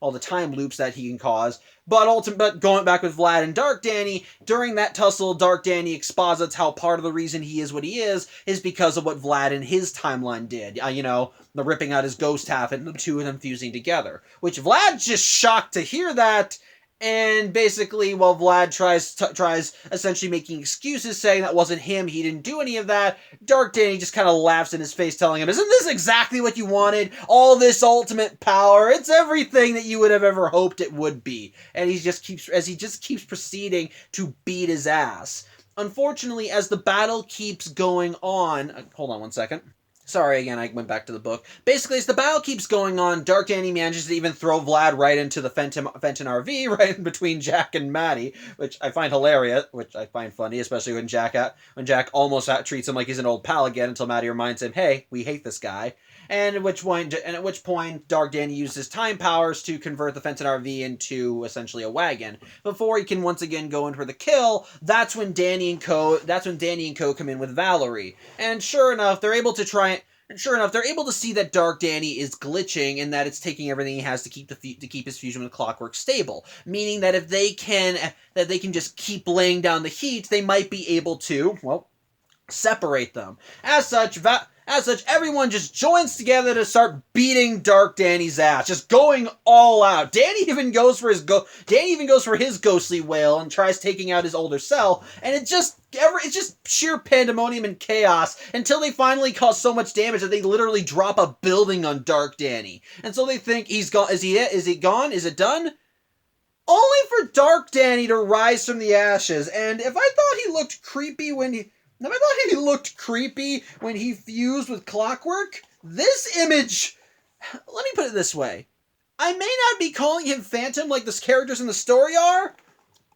all the time loops that he can cause. But going back with Vlad and Dark Danny, during that tussle, Dark Danny exposits how part of the reason he is what he is because of what Vlad and his timeline did. The ripping out his ghost half and the two of them fusing together. Which Vlad's just shocked to hear that, and basically, while Vlad tries essentially making excuses, saying that wasn't him, he didn't do any of that, Dark Danny just kind of laughs in his face, telling him, "Isn't this exactly what you wanted? All this ultimate power, it's everything that you would have ever hoped it would be." And he just keeps proceeding to beat his ass. Unfortunately, as the battle keeps going on, hold on one second. Sorry, again, I went back to the book. Basically, as the battle keeps going on, Dark Danny manages to even throw Vlad right into the Fenton RV, right in between Jack and Maddie, which I find hilarious, which I find funny, especially when Jack almost treats him like he's an old pal again, until Maddie reminds him, "Hey, we hate this guy." And at which point, Dark Danny uses his time powers to convert the Fenton RV into essentially a wagon. Before he can once again go in for the kill, that's when Danny and Co. come in with Valerie. And sure enough, they're able to see that Dark Danny is glitching, and that it's taking everything he has to keep his fusion with Clockwork stable. Meaning that if they can just keep laying down the heat, they might be able to, well, separate them. As such, everyone just joins together to start beating Dark Danny's ass, just going all out. Danny even goes for his ghostly wail and tries taking out his older self, and it's just sheer pandemonium and chaos until they finally cause so much damage that they literally drop a building on Dark Danny. And so they think he's gone. Is he gone? Is it done? Only for Dark Danny to rise from the ashes. And if I thought he looked creepy when he fused with Clockwork, this image, let me put it this way. I may not be calling him Phantom like the characters in the story are,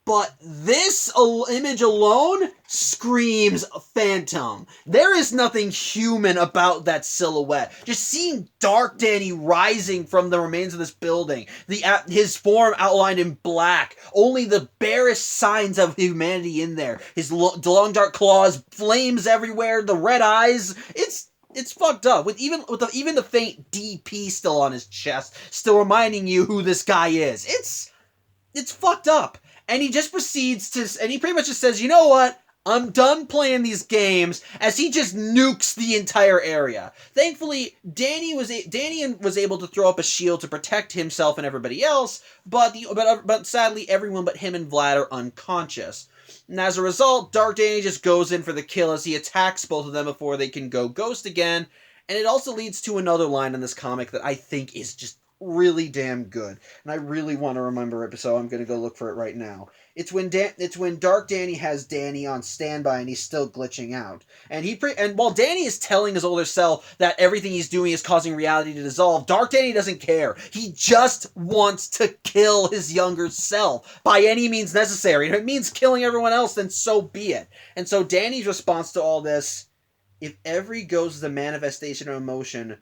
but this image alone screams Phantom. There is nothing human about that silhouette. Just seeing Dark Danny rising from the remains of this building, his form outlined in black, only the barest signs of humanity in there. His long dark claws, flames everywhere, the red eyes. It's fucked up. With even the faint DP still on his chest, still reminding you who this guy is. It's fucked up. And he just he pretty much just says, "You know what? I'm done playing these games," as he just nukes the entire area. Thankfully, Danny was able to throw up a shield to protect himself and everybody else, but sadly, everyone but him and Vlad are unconscious. And as a result, Dark Danny just goes in for the kill as he attacks both of them before they can go ghost again. And it also leads to another line in this comic that I think is just really damn good, and I really want to remember it, so I'm going to go look for it right now. It's when Dark Danny has Danny on standby and he's still glitching out, and while Danny is telling his older self that everything he's doing is causing reality to dissolve, Dark Danny doesn't care. He just wants to kill his younger self by any means necessary. If it means killing everyone else, then so be it. And so Danny's response to all this: "If every ghost is a manifestation of emotion,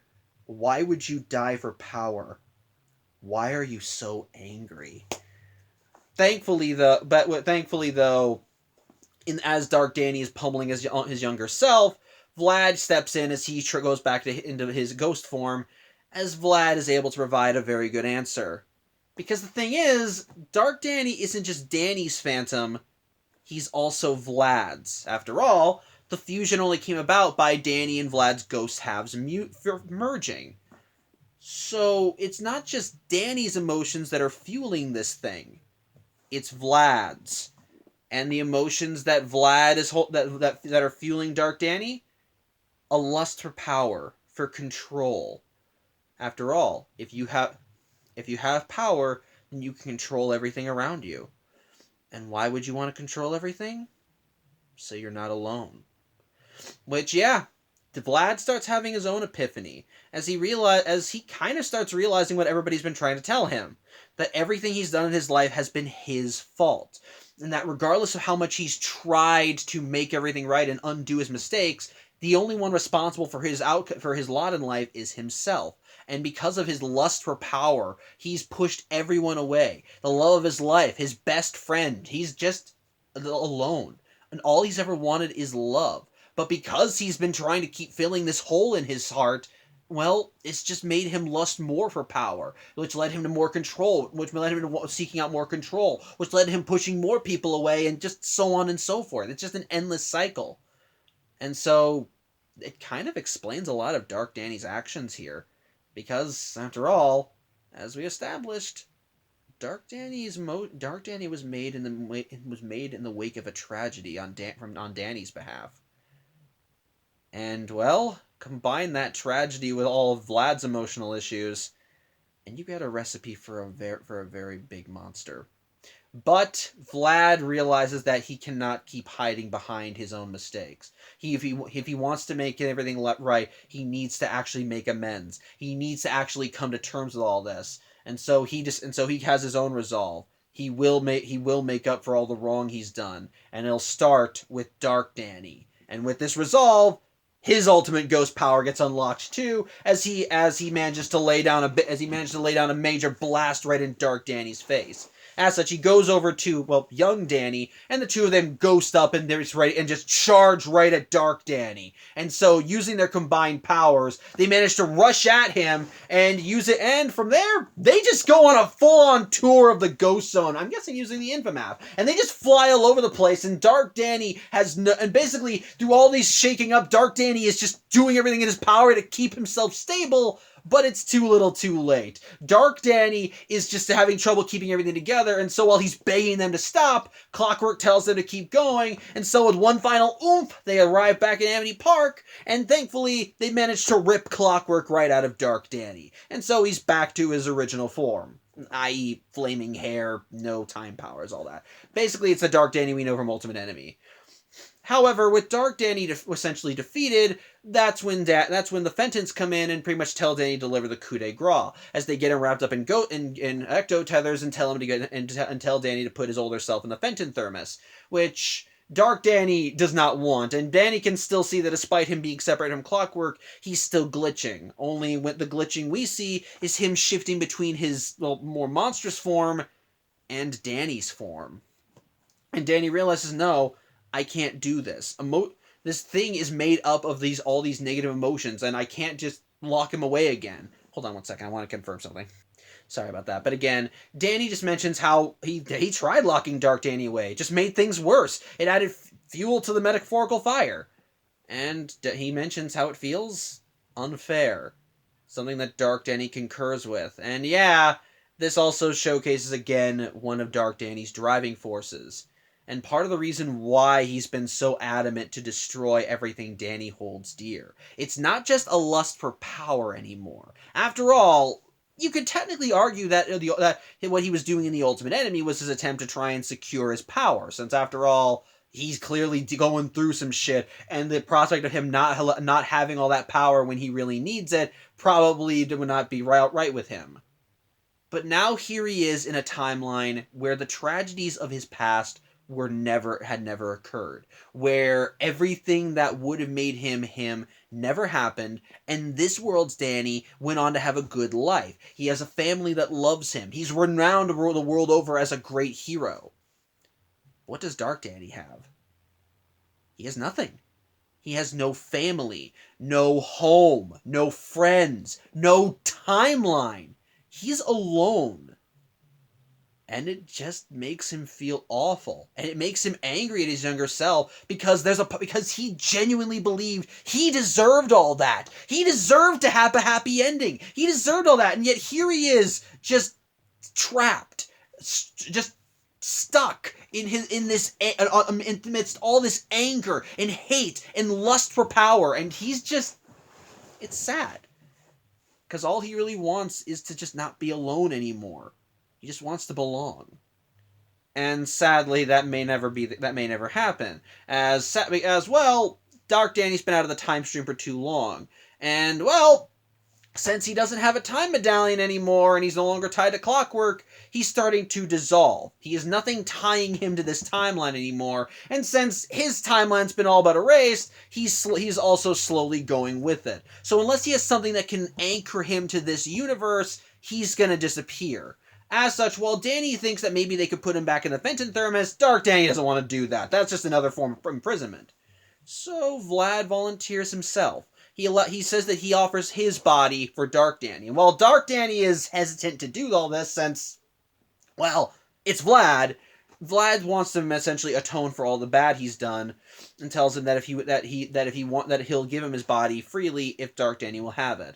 why would you die for power? Why are you so angry?" Thankfully, though, as Dark Danny is pummeling his younger self, Vlad steps in as he goes back into his ghost form, as Vlad is able to provide a very good answer. Because the thing is, Dark Danny isn't just Danny's Phantom, he's also Vlad's. After all, the fusion only came about by Danny and Vlad's ghost halves merging. So it's not just Danny's emotions that are fueling this thing. It's Vlad's. And the emotions that Vlad is that are fueling Dark Danny, a lust for power, for control. After all, if you have power, then you can control everything around you. And why would you want to control everything? So you're not alone. Which, yeah, Vlad starts having his own epiphany as he kind of starts realizing what everybody's been trying to tell him, that everything he's done in his life has been his fault, and that regardless of how much he's tried to make everything right and undo his mistakes, the only one responsible for his lot in life is himself. And because of his lust for power, he's pushed everyone away. The love of his life, his best friend, he's just alone. And all he's ever wanted is love. But because he's been trying to keep filling this hole in his heart, well, it's just made him lust more for power, which led him to more control, which led him to seeking out more control, which led him pushing more people away, and just so on and so forth. It's just an endless cycle. And so, it kind of explains a lot of Dark Danny's actions here. Because, after all, as we established, Dark Danny was made in the wake of a tragedy on Danny's behalf. And, well, combine that tragedy with all of Vlad's emotional issues, and you get a recipe for a very big monster. But Vlad realizes that he cannot keep hiding behind his own mistakes. If he wants to make everything right, he needs to actually make amends. He needs to actually come to terms with all this. And so he has his own resolve. He will make up for all the wrong he's done, and it'll start with Dark Danny. And with this resolve, his ultimate ghost power gets unlocked too, as he manages to lay down a major blast right in Dark Danny's face. As such, he goes over to, young Danny, and the two of them ghost up and just charge right at Dark Danny. And so, using their combined powers, they manage to rush at him and use it, and from there, they just go on a full-on tour of the Ghost Zone. I'm guessing using the Infomap. And they just fly all over the place, and Dark Danny and basically, through all these shaking up, Dark Danny is just doing everything in his power to keep himself stable, but it's too little too late. Dark Danny is just having trouble keeping everything together, and so while he's begging them to stop, Clockwork tells them to keep going, and so with one final oomph, they arrive back in Amity Park, and thankfully, they manage to rip Clockwork right out of Dark Danny. And so he's back to his original form, i.e. flaming hair, no time powers, all that. Basically, it's the Dark Danny we know from Ultimate Enemy. However, with Dark Danny essentially defeated, that's when the Fentons come in and pretty much tell Danny to deliver the coup de grace, as they get him wrapped up in ecto tethers and tell Danny to put his older self in the Fenton thermos, which Dark Danny does not want, and Danny can still see that despite him being separated from Clockwork, he's still glitching. Only with the glitching we see is him shifting between his more monstrous form and Danny's form. And Danny realizes, no, I can't do this. This thing is made up of all these negative emotions, and I can't just lock him away again. Hold on one second, I want to confirm something. Sorry about that. But again, Danny just mentions how he tried locking Dark Danny away. It just made things worse. It added fuel to the metaphorical fire. And he mentions how it feels unfair. Something that Dark Danny concurs with. And yeah, this also showcases again one of Dark Danny's driving forces. And part of the reason why he's been so adamant to destroy everything Danny holds dear. It's not just a lust for power anymore. After all, you could technically argue that what he was doing in The Ultimate Enemy was his attempt to try and secure his power, since after all, he's clearly going through some shit, and the prospect of him not having all that power when he really needs it probably would not be right with him. But now here he is in a timeline where the tragedies of his past had never occurred, where everything that would have made him never happened, and this world's Danny went on to have a good life. He has a family that loves him. He's renowned the world over as a great hero. What does Dark Danny have? He has nothing. He has no family, no home, no friends, no timeline. He's alone. And it just makes him feel awful, and it makes him angry at his younger self because because he genuinely believed he deserved all that. He deserved to have a happy ending. He deserved all that, and yet here he is, just trapped, just stuck amidst all this anger and hate and lust for power, and it's sad because all he really wants is to just not be alone anymore. He just wants to belong. And sadly, that may never happen. As well, Dark Danny's been out of the time stream for too long. And, well, since he doesn't have a time medallion anymore and he's no longer tied to clockwork, he's starting to dissolve. He has nothing tying him to this timeline anymore. And since his timeline's been all but erased, he's also slowly going with it. So unless he has something that can anchor him to this universe, he's gonna disappear. As such, while Danny thinks that maybe they could put him back in the Fenton Thermos, Dark Danny doesn't want to do that. That's just another form of imprisonment. So Vlad volunteers himself. He says that he offers his body for Dark Danny. And while Dark Danny is hesitant to do all this since, well, it's Vlad wants to essentially atone for all the bad he's done and tells him that he'll give him his body freely if Dark Danny will have it.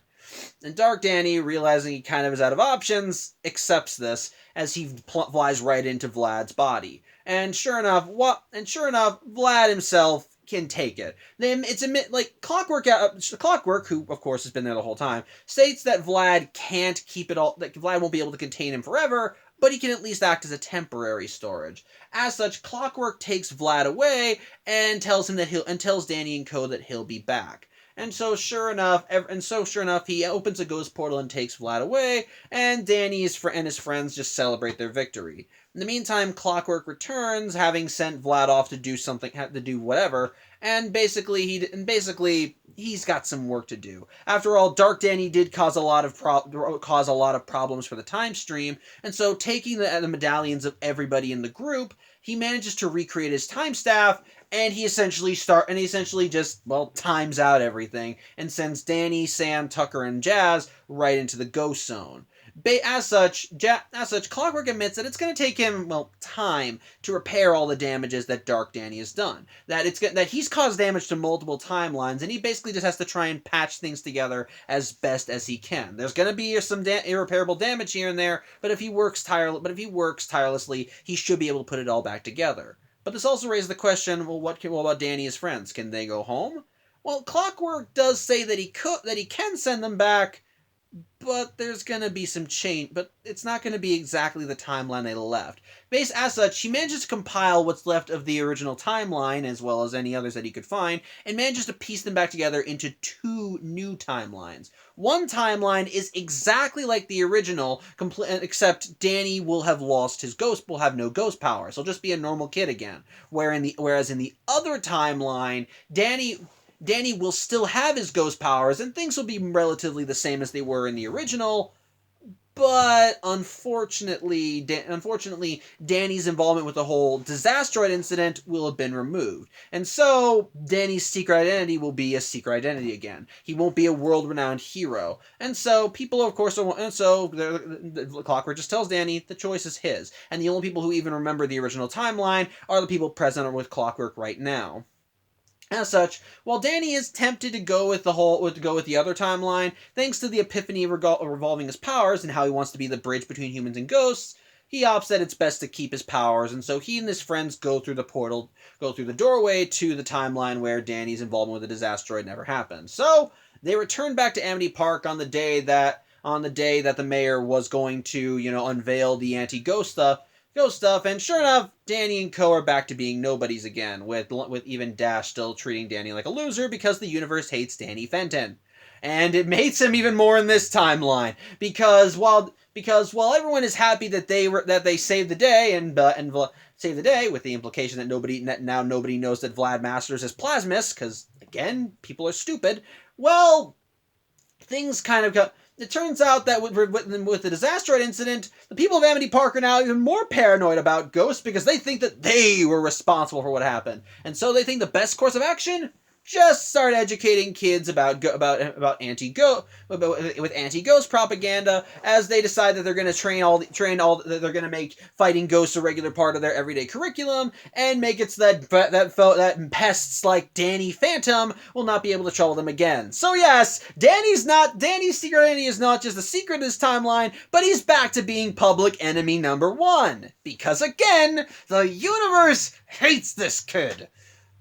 And Dark Danny, realizing he kind of is out of options, accepts this as he flies right into Vlad's body. And sure enough, Vlad himself can take it. Then Clockwork, who of course has been there the whole time, states that Vlad can't keep it all. That Vlad won't be able to contain him forever, but he can at least act as a temporary storage. As such, Clockwork takes Vlad away and tells Danny and Co that he'll be back. And so sure enough, he opens a ghost portal and takes Vlad away, and Danny and his friends just celebrate their victory. In the meantime, Clockwork returns, having sent Vlad off to do something, to do whatever, and basically he's got some work to do. After all, Dark Danny did cause a lot of problems for the time stream, and so taking the medallions of everybody in the group, he manages to recreate his time staff, and he essentially just times out everything and sends Danny, Sam, Tucker, and Jazz right into the ghost zone. As such, Clockwork admits that it's going to take him, time to repair all the damages that Dark Danny has done. That he's caused damage to multiple timelines, and he basically just has to try and patch things together as best as he can. There's going to be some irreparable damage here and there, but if he works tirelessly, he should be able to put it all back together. But this also raises the question, what about Danny and his friends? Can they go home? Well, Clockwork does say that he can send them back, but there's going to be some change, but it's not going to be exactly the timeline they left. As such, he manages to compile what's left of the original timeline, as well as any others that he could find, and manages to piece them back together into two new timelines. One timeline is exactly like the original, except Danny will have no ghost powers. He'll just be a normal kid again. Whereas in the other timeline, Danny will still have his ghost powers, and things will be relatively the same as they were in the original, but unfortunately, Danny's involvement with the whole Disasteroid incident will have been removed. And so, Danny's secret identity will be a secret identity again. He won't be a world-renowned hero. And so, Clockwork just tells Danny the choice is his. And the only people who even remember the original timeline are the people present with Clockwork right now. As such, while Danny is tempted to go with the other timeline, thanks to the epiphany revolving his powers and how he wants to be the bridge between humans and ghosts, he opts that it's best to keep his powers, and so he and his friends go through the doorway to the timeline where Danny's involvement with the Disasteroid never happened. So, they return back to Amity Park on the day that the mayor was going to, unveil the anti-ghost stuff, and sure enough, Danny and Co are back to being nobodies again, with even Dash still treating Danny like a loser because the universe hates Danny Fenton. And it hates him even more in this timeline, because while everyone is happy that they saved the day and saved the day, with the implication that nobody knows that Vlad Masters is Plasmus, because again, people are stupid. Well, things kind of got. It turns out that with the Disasteroid incident, the people of Amity Park are now even more paranoid about ghosts because they think that they were responsible for what happened. And so they think the best course of action? just start educating kids about anti-ghost with anti-ghost propaganda, as they decide that they're going to they're going to make fighting ghosts a regular part of their everyday curriculum, and make it so that pests like Danny Phantom will not be able to trouble them again. So yes, Danny's secret identity is not just a secret in this timeline, but he's back to being public enemy number one. Because again, the universe hates this kid.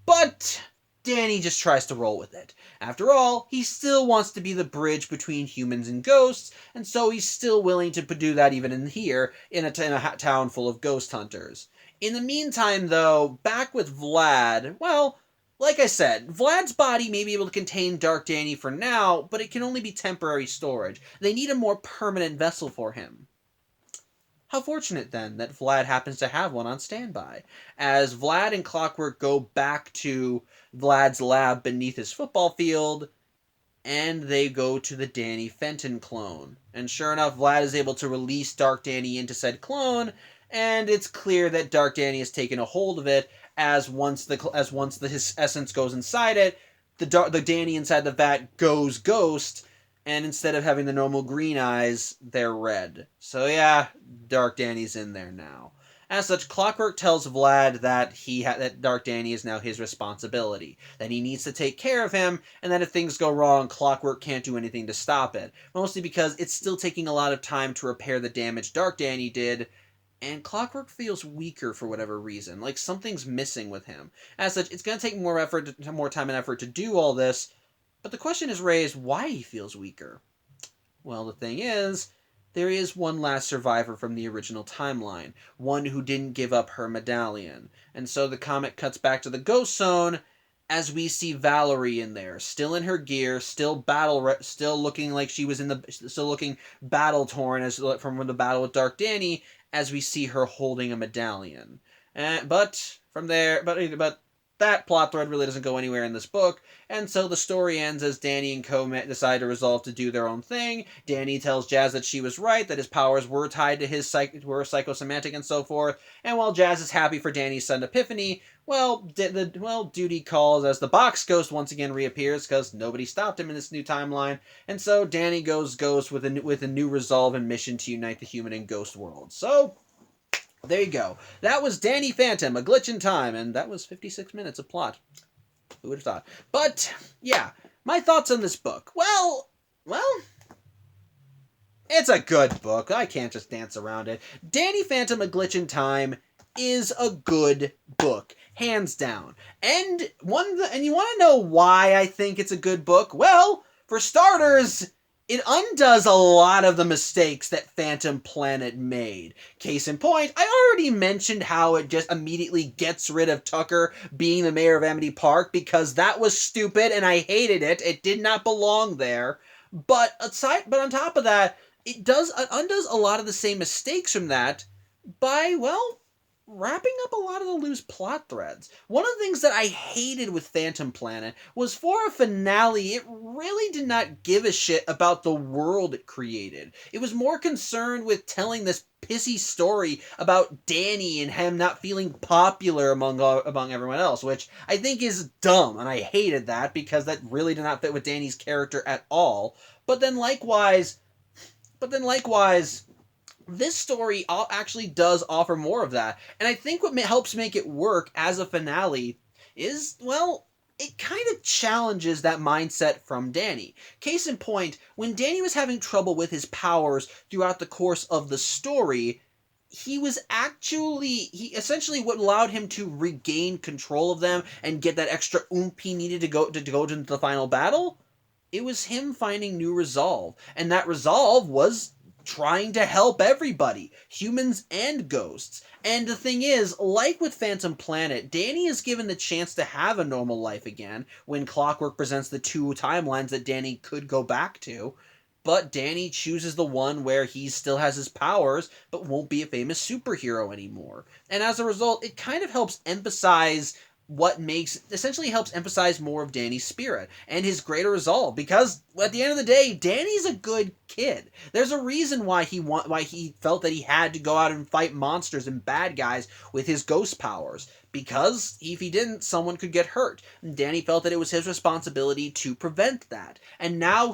But Danny just tries to roll with it. After all, he still wants to be the bridge between humans and ghosts, and so he's still willing to do that even in a town full of ghost hunters. In the meantime, though, back with Vlad, well, like I said, Vlad's body may be able to contain Dark Danny for now, but it can only be temporary storage. They need a more permanent vessel for him. How fortunate, then, that Vlad happens to have one on standby. As Vlad and Clockwork go back to Vlad's lab beneath his football field, and they go to the Danny Fenton clone. And sure enough, Vlad is able to release Dark Danny into said clone, and it's clear that Dark Danny has taken a hold of it, as once his essence goes inside it, the Danny inside the vat goes ghost, and instead of having the normal green eyes, they're red. So yeah, Dark Danny's in there now. As such, Clockwork tells Vlad that Dark Danny is now his responsibility, that he needs to take care of him, and that if things go wrong, Clockwork can't do anything to stop it. Mostly because it's still taking a lot of time to repair the damage Dark Danny did, and Clockwork feels weaker for whatever reason, like something's missing with him. As such, it's going to take more time and effort to do all this, but the question is raised why he feels weaker. Well, the thing is, there is one last survivor from the original timeline, one who didn't give up her medallion. And so the comic cuts back to the Ghost Zone as we see Valerie in there, still in her gear, still looking like she was still looking battle torn from the battle with Dark Danny, as we see her holding a medallion. But that plot thread really doesn't go anywhere in this book, and so the story ends as Danny and Co decide to resolve to do their own thing. Danny tells Jazz that she was right, that his powers were tied to his psychosomatic and so forth, and while Jazz is happy for Danny's son Epiphany, duty calls as the box ghost once again reappears, because nobody stopped him in this new timeline, and so Danny goes ghost with a new resolve and mission to unite the human and ghost world. So there you go. That was Danny Phantom, A Glitch in Time, and that was 56 minutes of plot. Who would have thought? But, yeah, my thoughts on this book. Well, it's a good book. I can't just dance around it. Danny Phantom, A Glitch in Time is a good book, hands down. And you want to know why I think it's a good book? Well, for starters, it undoes a lot of the mistakes that Phantom Planet made. Case in point, I already mentioned how it just immediately gets rid of Tucker being the mayor of Amity Park, because that was stupid and I hated it. It did not belong there. But on top of that, it undoes a lot of the same mistakes from that by, well, wrapping up a lot of the loose plot threads. One of the things that I hated with Phantom Planet was, for a finale, it really did not give a shit about the world it created. It was more concerned with telling this pissy story about Danny and him not feeling popular among everyone else, which I think is dumb, and I hated that because that really did not fit with Danny's character at all. But then likewise, this story actually does offer more of that. And I think what helps make it work as a finale is, well, it kind of challenges that mindset from Danny. Case in point, when Danny was having trouble with his powers throughout the course of the story, essentially what allowed him to regain control of them and get that extra oomph he needed to go into the final battle, it was him finding new resolve. And that resolve was trying to help everybody, humans and ghosts. And the thing is, like with Phantom Planet, Danny is given the chance to have a normal life again when Clockwork presents the two timelines that Danny could go back to. But Danny chooses the one where he still has his powers, but won't be a famous superhero anymore. And as a result, it kind of helps emphasize more of Danny's spirit and his greater resolve, because at the end of the day, Danny's a good kid. There's a reason why he felt that he had to go out and fight monsters and bad guys with his ghost powers. because if he didn't, someone could get hurt. And Danny felt that it was his responsibility to prevent that. And now,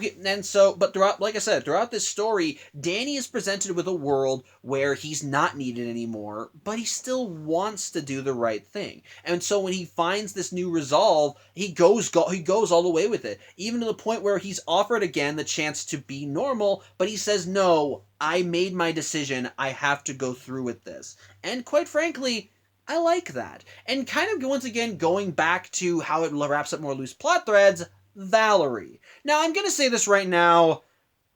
but throughout, like I said, throughout this story, Danny is presented with a world where he's not needed anymore, but he still wants to do the right thing. And so when he finds this new resolve, he goes all the way with it, even to the point where he's offered again the chance to be normal, but he says, no, I made my decision, I have to go through with this. And quite frankly, I like that. And kind of once again going back to how it wraps up more loose plot threads, Valerie. Now I'm gonna say this right now,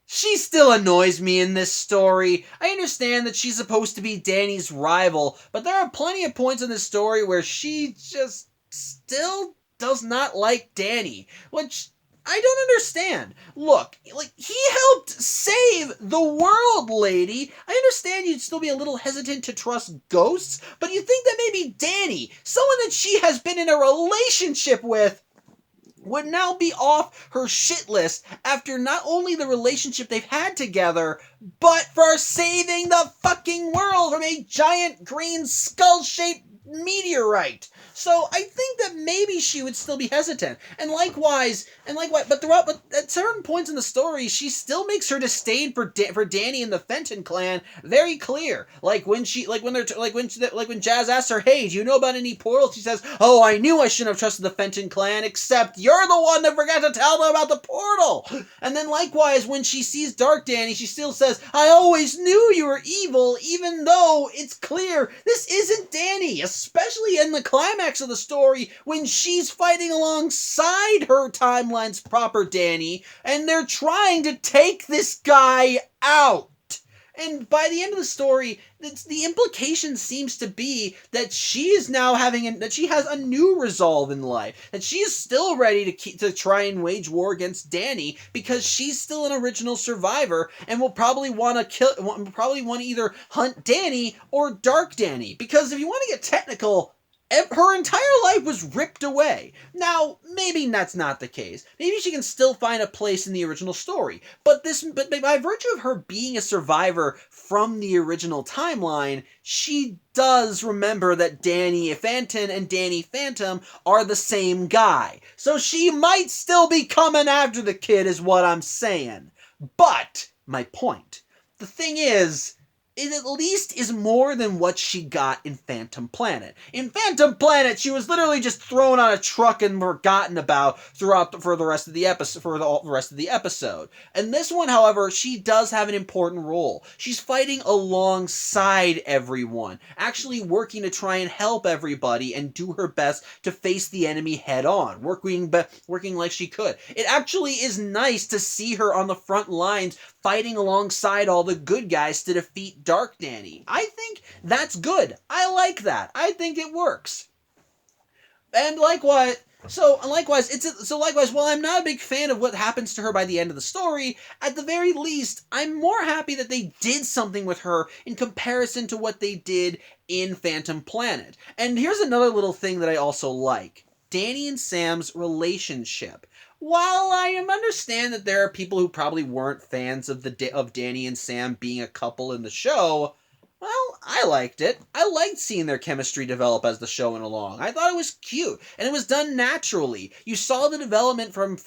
she still annoys me in this story. I understand that she's supposed to be Danny's rival, but there are plenty of points in this story where she just still does not like Danny, which I don't understand. Look, like, he helped save the world, lady. I understand you'd still be a little hesitant to trust ghosts, but you think that maybe Danny, someone that she has been in a relationship with, would now be off her shit list after not only the relationship they've had together, but for saving the fucking world from a giant green skull-shaped meteorite. So I think that maybe she would still be hesitant. And likewise, but at certain points in the story, she still makes her disdain for Danny and the Fenton clan very clear. Like when Jazz asks her, "Hey, do you know about any portals?" She says, "Oh, I knew I shouldn't have trusted the Fenton clan, except you're the one that forgot to tell them about the portal." And then likewise, when she sees Dark Danny, she still says, "I always knew you were evil," even though it's clear this isn't Danny, especially in the climax of the story when she's fighting alongside her timeline's proper Danny, and they're trying to take this guy out. And by the end of the story, the implication seems to be that she is now that she has a new resolve in life, that she is still ready to try and wage war against Danny because she's still an original survivor and will probably want to either hunt Danny or Dark Danny. Because if you want to get technical, her entire life was ripped away. Now, maybe that's not the case. Maybe she can still find a place in the original story. But by virtue of her being a survivor from the original timeline, she does remember that Danny Fenton and Danny Phantom are the same guy. So she might still be coming after the kid, is what I'm saying. But my point, the thing is, it at least is more than what she got in Phantom Planet. In Phantom Planet, she was literally just thrown on a truck and forgotten about for the rest of the episode. And this one, however, she does have an important role. She's fighting alongside everyone, actually working to try and help everybody and do her best to face the enemy head on, working like she could. It actually is nice to see her on the front lines fighting alongside all the good guys to defeat Dark Danny. I think that's good. I like that. I think it works. And likewise, while I'm not a big fan of what happens to her by the end of the story, at the very least, I'm more happy that they did something with her in comparison to what they did in Phantom Planet. And here's another little thing that I also like. Danny and Sam's relationship. While I understand that there are people who probably weren't fans of Danny and Sam being a couple in the show, well, I liked it. I liked seeing their chemistry develop as the show went along. I thought it was cute, and it was done naturally. You saw the development from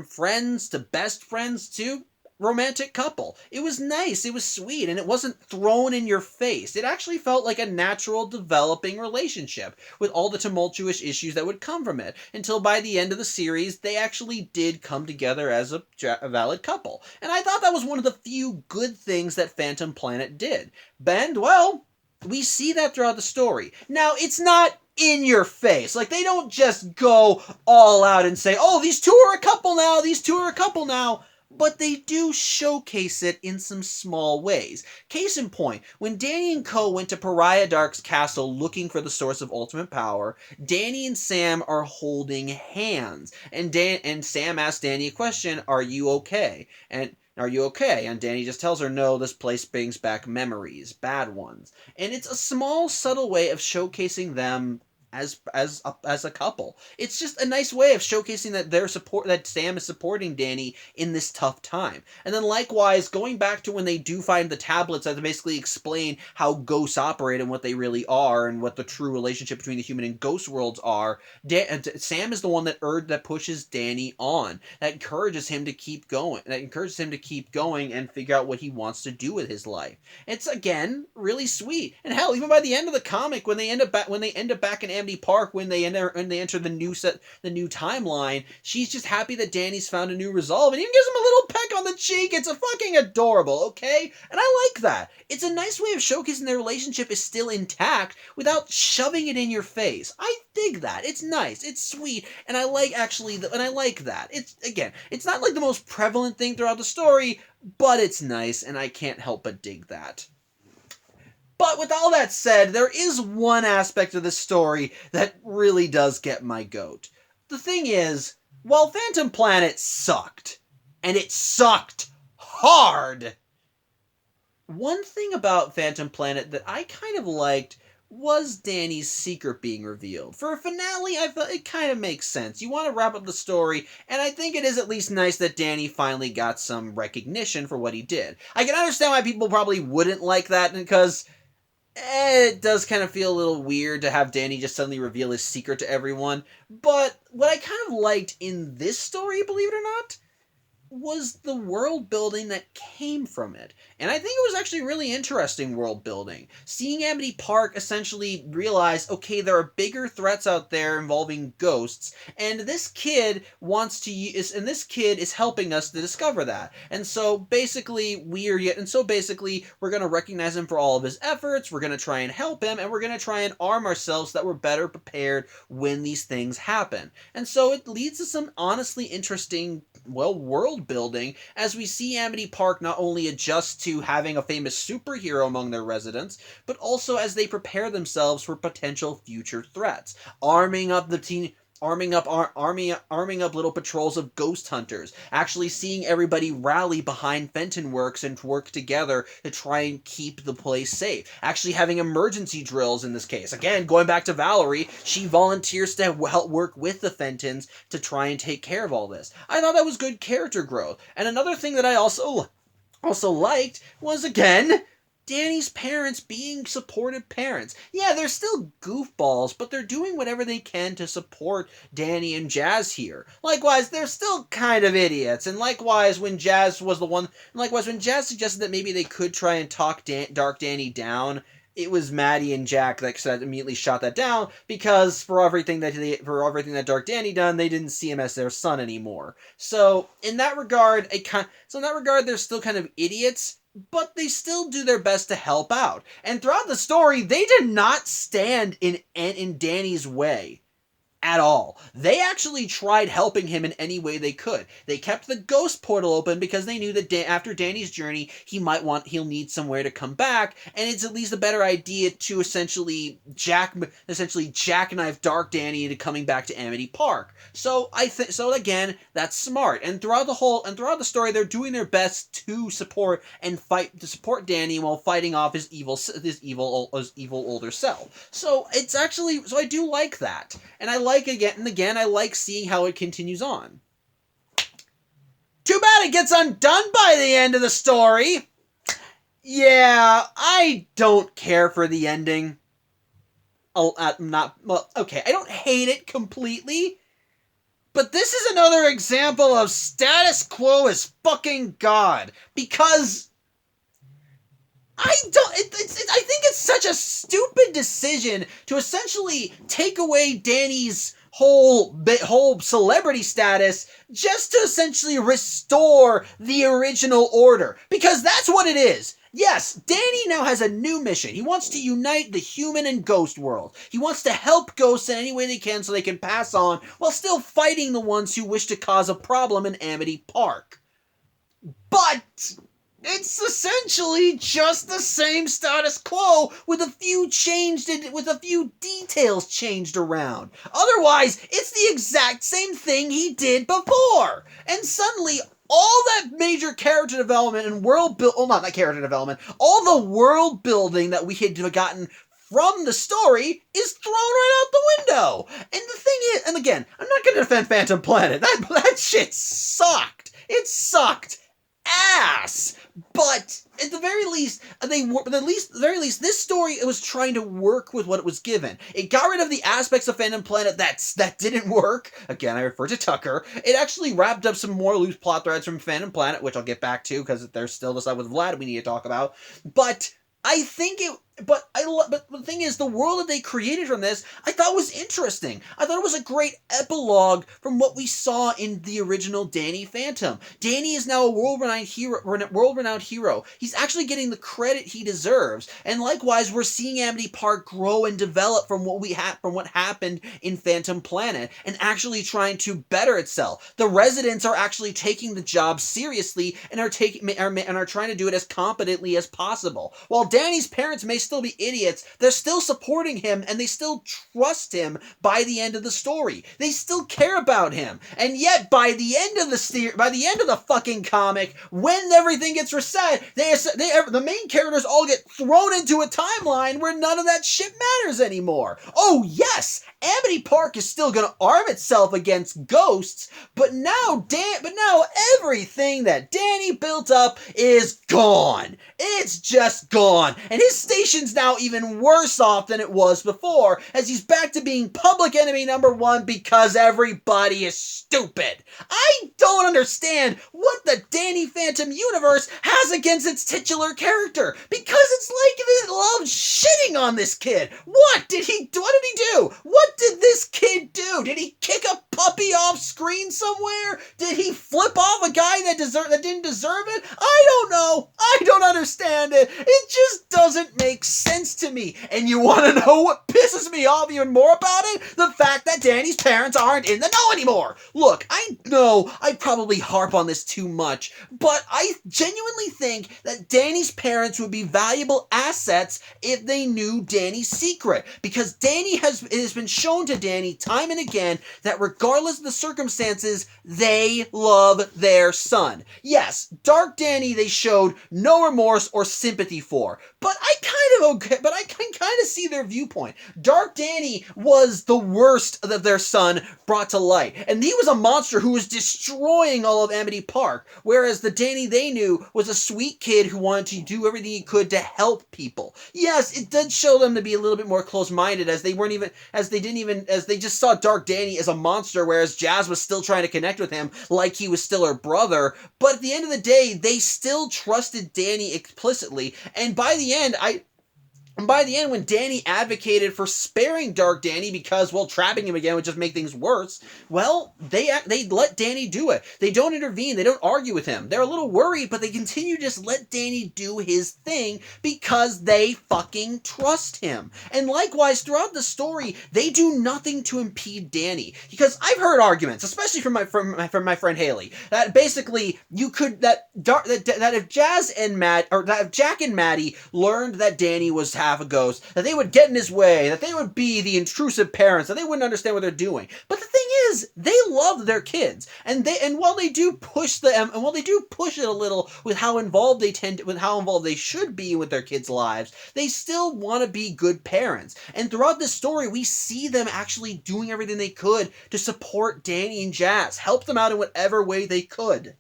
friends to best friends to romantic couple. It was nice, it was sweet, and it wasn't thrown in your face. It actually felt like a natural developing relationship with all the tumultuous issues that would come from it, until by the end of the series they actually did come together as a valid couple. And I thought that was one of the few good things that Phantom Planet did. And, well, we see that throughout the story. Now, it's not in your face. Like, they don't just go all out and say, "Oh, these two are a couple now, these two are a couple now." But they do showcase it in some small ways. Case in point, when Danny and Co. went to Pariah Dark's castle looking for the source of ultimate power, Danny and Sam are holding hands. And Sam asks Danny a question, "Are you okay?" And Danny just tells her, "No, this place brings back memories, bad ones." And it's a small, subtle way of showcasing them as a couple. It's just a nice way of showcasing that Sam is supporting Danny in this tough time. And then likewise, going back to when they do find the tablets that basically explain how ghosts operate and what they really are and what the true relationship between the human and ghost worlds are, Sam is the one that pushes Danny on, that encourages him to keep going, and figure out what he wants to do with his life. It's again really sweet, and hell, even by the end of the comic, when they end up back in Amity Park, when they enter the new timeline, she's just happy that Danny's found a new resolve, and even gives him a little peck on the cheek. It's a fucking adorable, okay? And I like that. It's a nice way of showcasing their relationship is still intact without shoving it in your face. I dig that. It's nice. It's sweet, and I like that. It's not like the most prevalent thing throughout the story, but it's nice, and I can't help but dig that. But with all that said, there is one aspect of this story that really does get my goat. The thing is, while Phantom Planet sucked, and it sucked hard, one thing about Phantom Planet that I kind of liked was Danny's secret being revealed. For a finale, I felt it kind of makes sense. You want to wrap up the story, and I think it is at least nice that Danny finally got some recognition for what he did. I can understand why people probably wouldn't like that, because it does kind of feel a little weird to have Danny just suddenly reveal his secret to everyone. But what I kind of liked in this story, believe it or not, was the world building that came from it. And I think it was actually really interesting world building. Seeing Amity Park essentially realize, okay, there are bigger threats out there involving ghosts, and this kid is helping us to discover that. And so basically we're going to recognize him for all of his efforts, we're going to try and help him, and we're going to try and arm ourselves so that we're better prepared when these things happen. And so it leads to some honestly interesting, world building as we see Amity Park not only adjust to having a famous superhero among their residents, but also as they prepare themselves for potential future threats, arming up little patrols of ghost hunters, actually seeing everybody rally behind Fenton Works and work together to try and keep the place safe, actually having emergency drills in this case. Again, going back to Valerie, she volunteers to help work with the Fentons to try and take care of all this. I thought that was good character growth. And another thing that I also liked was, again, Danny's parents being supportive parents. Yeah, they're still goofballs, but they're doing whatever they can to support Danny and Jazz here. Likewise, they're still kind of idiots, and likewise when Jazz suggested that maybe they could try and talk Dark Danny down, it was Maddie and Jack that immediately shot that down, because for everything that Dark Danny done, they didn't see him as their son anymore. So in that regard, they're still kind of idiots, but they still do their best to help out. And throughout the story, they did not stand in Danny's way at all. They actually tried helping him in any way they could. They kept the ghost portal open because they knew that after Danny's journey, he'll need somewhere to come back, and it's at least a better idea to essentially jackknife Dark Danny into coming back to Amity Park. So again, that's smart. And throughout the story, they're doing their best to support Danny while fighting off his evil older self. So I do like that. And I like seeing how it continues on. Too bad it gets undone by the end of the story. Yeah, I don't care for the ending. I don't hate it completely. But this is another example of status quo is fucking God. Because I think it's such a stupid decision to essentially take away Danny's whole celebrity status just to essentially restore the original order. Because that's what it is. Yes, Danny now has a new mission. He wants to unite the human and ghost world. He wants to help ghosts in any way they can so they can pass on while still fighting the ones who wish to cause a problem in Amity Park. But it's essentially just the same status quo with a few details changed around. Otherwise, it's the exact same thing he did before. And suddenly, all that major character development and all the world building that we had gotten from the story is thrown right out the window. And the thing is, and again, I'm not going to defend Phantom Planet. That shit sucked. It sucked ass. But at the very least, this story, it was trying to work with what it was given. It got rid of the aspects of Phantom Planet that didn't work. Again, I refer to Tucker. It actually wrapped up some more loose plot threads from Phantom Planet, which I'll get back to because there's still the stuff with Vlad we need to talk about. But I think it. But the thing is, the world that they created from this, I thought was interesting. I thought it was a great epilogue from what we saw in the original Danny Phantom. Danny is now a world-renowned hero. He's actually getting the credit he deserves. And likewise, we're seeing Amity Park grow and develop from what happened in Phantom Planet, and actually trying to better itself. The residents are actually taking the job seriously and are trying to do it as competently as possible. While Danny's parents may still be idiots, they're still supporting him and they still trust him by the end of the story. They still care about him. And yet by the end of the fucking comic, when everything gets reset, the main characters all get thrown into a timeline where none of that shit matters anymore. Oh yes, Amity Park is still going to arm itself against ghosts, but now everything that Danny built up is gone. It's just gone. And his station's now even worse off than it was before, as he's back to being public enemy number one because everybody is stupid. I don't understand what the Danny Phantom universe has against its titular character, because it's like they love shitting on this kid. What did he do? What did this kid do? Did he kick a puppy off screen somewhere? Did he flip off a guy that didn't deserve it? I don't know. I don't understand it. It just doesn't make sense to me. And you want to know what pisses me off even more about it? The fact that Danny's parents aren't in the know anymore. Look, I know I probably harp on this too much, but I genuinely think that Danny's parents would be valuable assets if they knew Danny's secret, because it has been shown to Danny time and again that regardless of the circumstances, they love their son. Yes, Dark Danny they showed no remorse or sympathy for, but I can kind of see their viewpoint. Dark Danny was the worst that their son brought to light, and he was a monster who was destroying all of Amity Park, whereas the Danny they knew was a sweet kid who wanted to do everything he could to help people. Yes, it did show them to be a little bit more close-minded, as they just saw Dark Danny as a monster, whereas Jazz was still trying to connect with him like he was still her brother. But at the end of the day, they still trusted Danny explicitly, and by the end, when Danny advocated for sparing Dark Danny because, well, trapping him again would just make things worse, well, they let Danny do it. They don't intervene. They don't argue with him. They're a little worried, but they continue to just let Danny do his thing because they fucking trust him. And likewise, throughout the story, they do nothing to impede Danny. Because I've heard arguments, especially from my friend Haley, that basically that if Jack and Maddie learned that Danny was half a ghost, that they would get in his way, that they would be the intrusive parents, that they wouldn't understand what they're doing. But the thing is, they love their kids, and while they do push it a little with how involved they should be with their kids' lives, they still want to be good parents. And throughout this story, we see them actually doing everything they could to support Danny and Jazz, help them out in whatever way they could.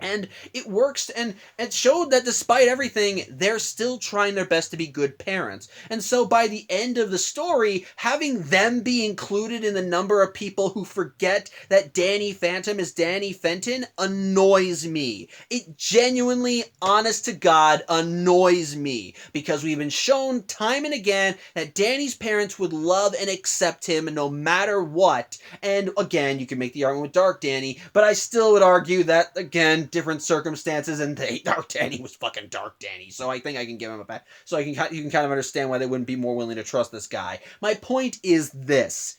And it works, and it showed that despite everything, they're still trying their best to be good parents. And so by the end of the story, having them be included in the number of people who forget that Danny Phantom is Danny Fenton annoys me. It genuinely, honest to God, annoys me, because we've been shown time and again that Danny's parents would love and accept him no matter what. And again, you can make the argument with Dark Danny, but I still would argue that, again, different circumstances, and Dark Danny was fucking Dark Danny, so I think I can give him a pass. So you can kind of understand why they wouldn't be more willing to trust this guy. My point is this.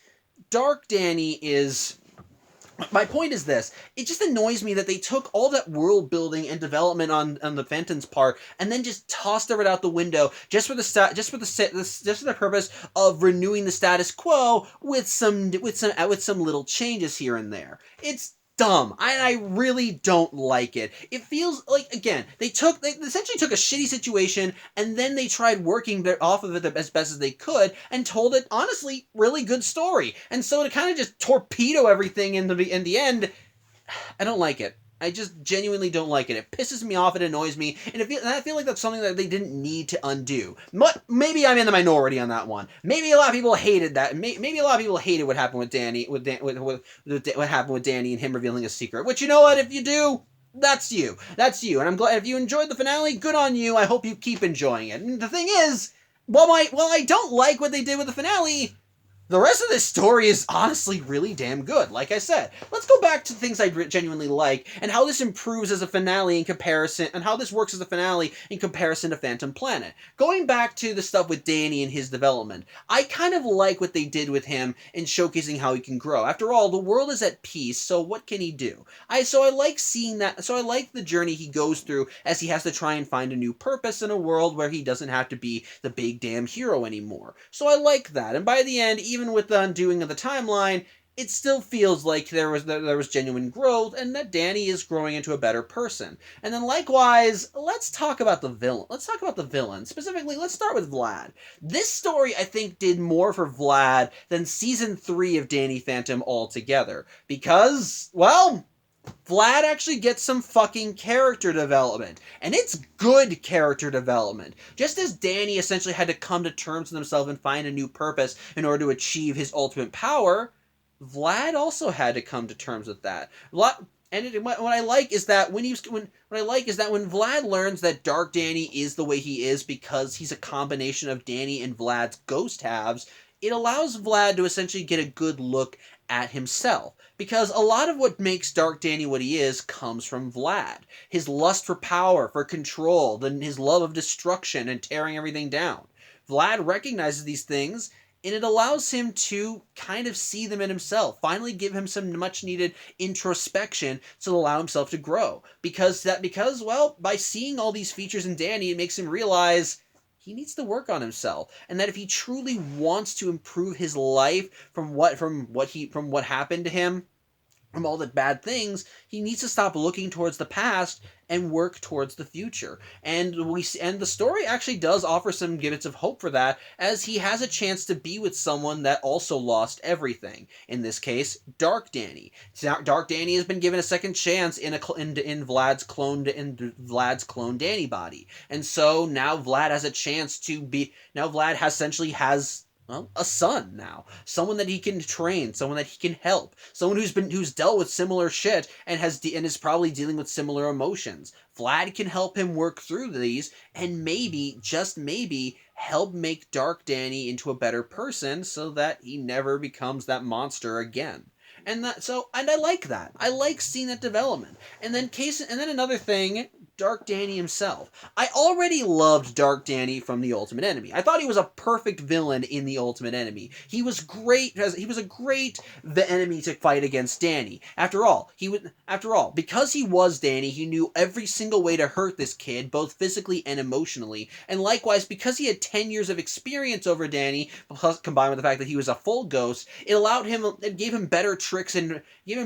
My point is this. It just annoys me that they took all that world building and development on the Phantom's part and then just tossed it out the window just for the purpose of renewing the status quo with some little changes here and there. It's dumb. I really don't like it. It feels like, again, they essentially took a shitty situation and then they tried working off of it as best as they could and told it, honestly, really good story. And so to kind of just torpedo everything in the end, I don't like it. I just genuinely don't like it. It pisses me off. It annoys me, and I feel like that's something that they didn't need to undo. But maybe I'm in the minority on that one. Maybe a lot of people hated that. Maybe a lot of people hated what happened with Danny, with what happened with Danny and him revealing his secret. Which, you know what? If you do, that's you. That's you. And I'm glad if you enjoyed the finale. Good on you. I hope you keep enjoying it. And the thing is, while I don't like what they did with the finale, the rest of this story is honestly really damn good. Like I said, let's go back to things I genuinely like and how this improves as a finale in comparison, and how this works as a finale in comparison to Phantom Planet. Going back to the stuff with Danny and his development, I kind of like what they did with him in showcasing how he can grow. After all, the world is at peace, so what can he do? I like seeing that. So I like the journey he goes through as he has to try and find a new purpose in a world where he doesn't have to be the big damn hero anymore. So I like that. And by the end, even with the undoing of the timeline, it still feels like there was genuine growth and that Danny is growing into a better person. And then likewise, let's talk about the villain. Let's talk about the villain. Specifically, let's start with Vlad. This story, I think, did more for Vlad than season 3 of Danny Phantom altogether. Because, well, Vlad actually gets some fucking character development. And it's good character development. Just as Danny essentially had to come to terms with himself and find a new purpose in order to achieve his ultimate power, Vlad also had to come to terms with that. What I like is that when Vlad learns that Dark Danny is the way he is because he's a combination of Danny and Vlad's ghost halves, it allows Vlad to essentially get a good look at himself. Because a lot of what makes Dark Danny what he is comes from Vlad. His lust for power, for control, his love of destruction and tearing everything down. Vlad recognizes these things, and it allows him to kind of see them in himself, finally give him some much needed introspection to allow himself to grow. Because, well, by seeing all these features in Danny, it makes him realize he needs to work on himself, and that if he truly wants to improve his life from what happened to him, from all the bad things, he needs to stop looking towards the past and work towards the future. And the story actually does offer some bits of hope for that, as he has a chance to be with someone that also lost everything. In this case, Dark Danny. Dark Danny has been given a second chance in Vlad's clone Danny body, and so now Vlad has a chance to be. Now Vlad essentially has, well, a son now. Someone that he can train, someone that he can help, someone who's dealt with similar shit and is probably dealing with similar emotions. Vlad can help him work through these and maybe, just maybe, help make Dark Danny into a better person so that he never becomes that monster again. And I like that. I like seeing that development. And then another thing, Dark Danny himself. I already loved Dark Danny from The Ultimate Enemy. I thought he was a perfect villain in The Ultimate Enemy. He was great. He was a great enemy to fight against Danny. After all, because he was Danny, he knew every single way to hurt this kid, both physically and emotionally. And likewise, because he had 10 years of experience over Danny, plus combined with the fact that he was a full ghost, it gave him better tricks and it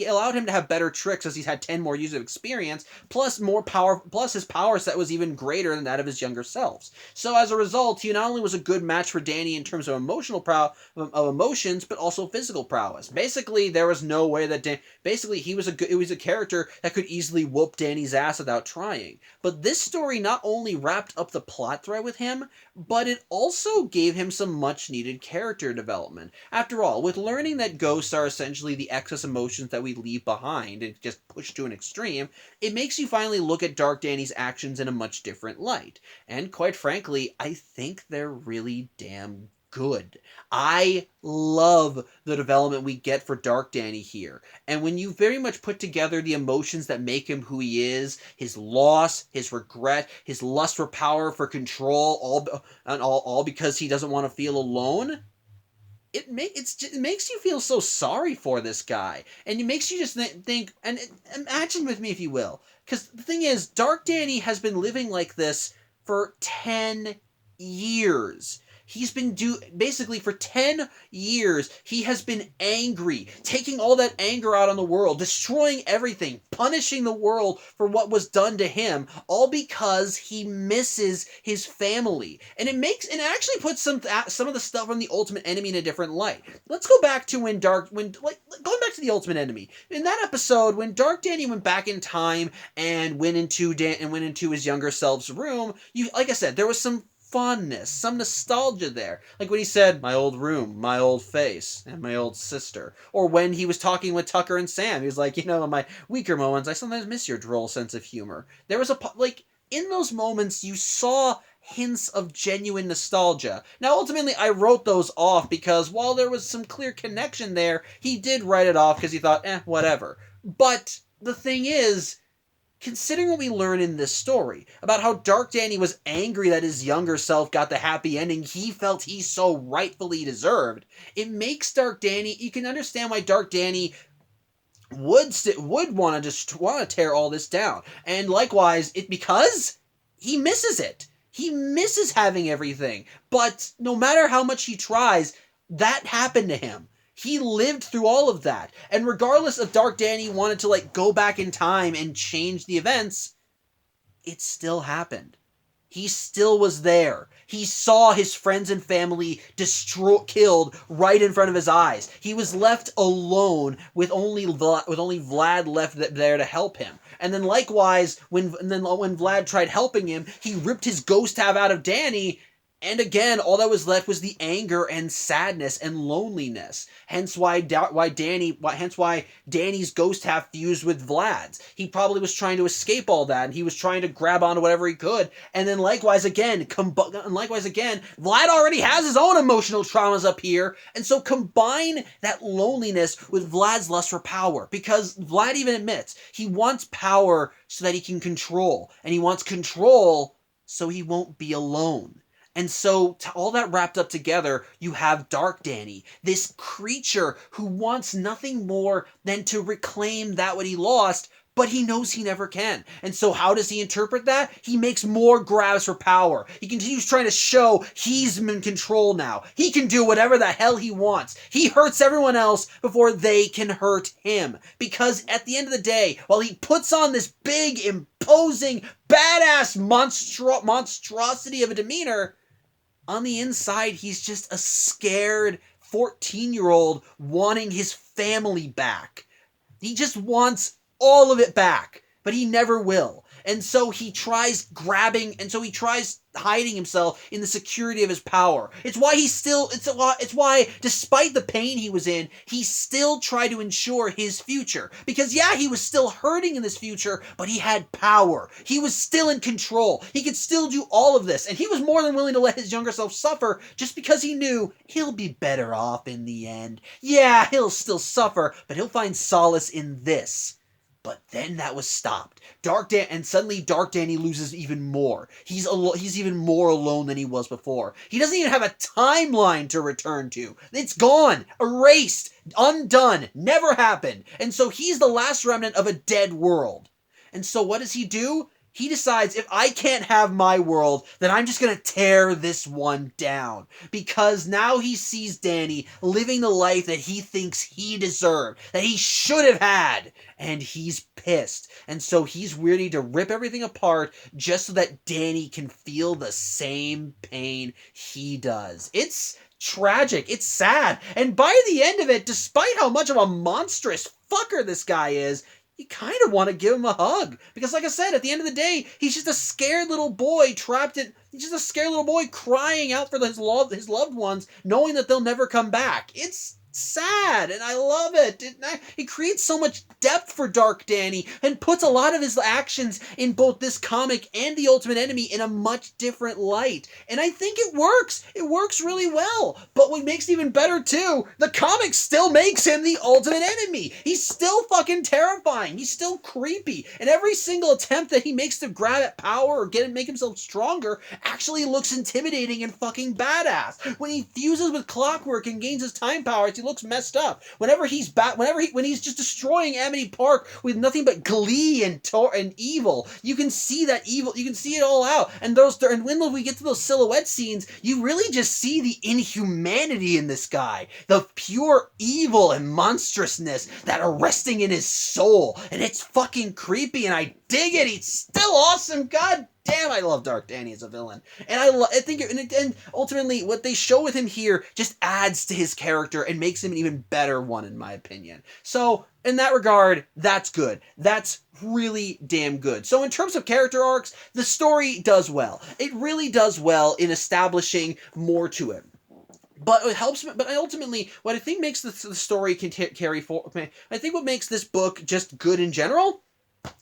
allowed him to have better tricks as he's had 10 more years of experience, plus more power, plus his power set was even greater than that of his younger selves. So as a result, he not only was a good match for Danny in terms of emotions, but also physical prowess. Basically, there was no way that he was a character that could easily whoop Danny's ass without trying. But this story not only wrapped up the plot thread with him, but it also gave him some much needed character development. After all, with learning that ghosts are essentially the excess emotions that we leave behind and just push to an extreme, it makes you finally look at Dark Danny's actions in a much different light. And quite frankly, I think they're really damn good. I love the development we get for Dark Danny here. And when you very much put together the emotions that make him who he is, his loss, his regret, his lust for power, for control, all because he doesn't want to feel alone, it makes you feel so sorry for this guy, and it makes you just think, and imagine with me if you will, because the thing is, Dark Danny has been living like this for 10 years. He's been basically for 10 years, he has been angry, taking all that anger out on the world, destroying everything, punishing the world for what was done to him, all because he misses his family. And it actually puts some of the stuff from the Ultimate Enemy in a different light. Let's go back to going back to the Ultimate Enemy. In that episode, when Dark Danny went back in time and went into his younger self's room, like I said, there was some fondness, some nostalgia there. Like when he said, "My old room, my old face, and my old sister." Or when he was talking with Tucker and Sam, he was like, in my weaker moments, I sometimes miss your droll sense of humor. There was in those moments, you saw hints of genuine nostalgia. Now, ultimately, I wrote those off because while there was some clear connection there, he did write it off because he thought, whatever. But the thing is, considering what we learn in this story about how Dark Danny was angry that his younger self got the happy ending he felt he so rightfully deserved, it makes Dark Danny, you can understand why Dark Danny would want to tear all this down. And likewise, because he misses it. He misses having everything. But no matter how much he tries, that happened to him. He lived through all of that. And regardless if Dark Danny wanted to go back in time and change the events, it still happened. He still was there. He saw his friends and family killed right in front of his eyes. He was left alone with only Vlad left there to help him. And then likewise, when Vlad tried helping him, he ripped his ghost tab out of Danny. And again, all that was left was the anger and sadness and loneliness. Hence why Danny's ghost half fused with Vlad's. He probably was trying to escape all that, and he was trying to grab onto whatever he could. And then likewise again, Vlad already has his own emotional traumas up here, and so combine that loneliness with Vlad's lust for power, because Vlad even admits he wants power so that he can control, and he wants control so he won't be alone. And so, all that wrapped up together, you have Dark Danny, this creature who wants nothing more than to reclaim what he lost, but he knows he never can. And so how does he interpret that? He makes more grabs for power. He continues trying to show he's in control now. He can do whatever the hell he wants. He hurts everyone else before they can hurt him. Because at the end of the day, while he puts on this big, imposing, badass monstrosity of a demeanor, on the inside, he's just a scared 14-year-old wanting his family back. He just wants all of it back, but he never will. And so he tries hiding himself in the security of his power. It's why despite the pain he was in, he still tried to ensure his future. Because he was still hurting in this future, but he had power. He was still in control. He could still do all of this. And he was more than willing to let his younger self suffer just because he knew he'll be better off in the end. Yeah, he'll still suffer, but he'll find solace in this. But then that was stopped. And suddenly Dark Danny loses even more. He's even more alone than he was before. He doesn't even have a timeline to return to. It's gone, erased, undone, never happened. And so he's the last remnant of a dead world. And so what does he do? He decides, if I can't have my world, then I'm just going to tear this one down. Because now he sees Danny living the life that he thinks he deserved, that he should have had. And he's pissed. And so he's ready to rip everything apart just so that Danny can feel the same pain he does. It's tragic. It's sad. And by the end of it, despite how much of a monstrous fucker this guy is, you kind of want to give him a hug. Because like I said, at the end of the day, he's just a scared little boy he's just a scared little boy crying out for his loved ones, knowing that they'll never come back. It's sad, and I love it. It creates so much depth for Dark Danny and puts a lot of his actions in both this comic and the Ultimate Enemy in a much different light. And I think it works. It works really well. But what makes it even better, too, the comic still makes him the Ultimate Enemy. He's still fucking terrifying. He's still creepy. And every single attempt that he makes to grab at power or make himself stronger actually looks intimidating and fucking badass. When he fuses with Clockwork and gains his time powers, he looks messed up. Whenever he's when he's just destroying Amity Park with nothing but glee and evil, you can see that evil. You can see it all out. And when we get to those silhouette scenes, you really just see the inhumanity in this guy, the pure evil and monstrousness that are resting in his soul, and it's fucking creepy. And I dig it. He's still awesome. God damn, I love Dark Danny as a villain, and I think, and ultimately, what they show with him here just adds to his character and makes him an even better one, in my opinion. So, in that regard, that's good. That's really damn good. So, in terms of character arcs, the story does well. It really does well in establishing more to it. But it helps. But ultimately, what I think makes the story carry forward, I think what makes this book just good in general,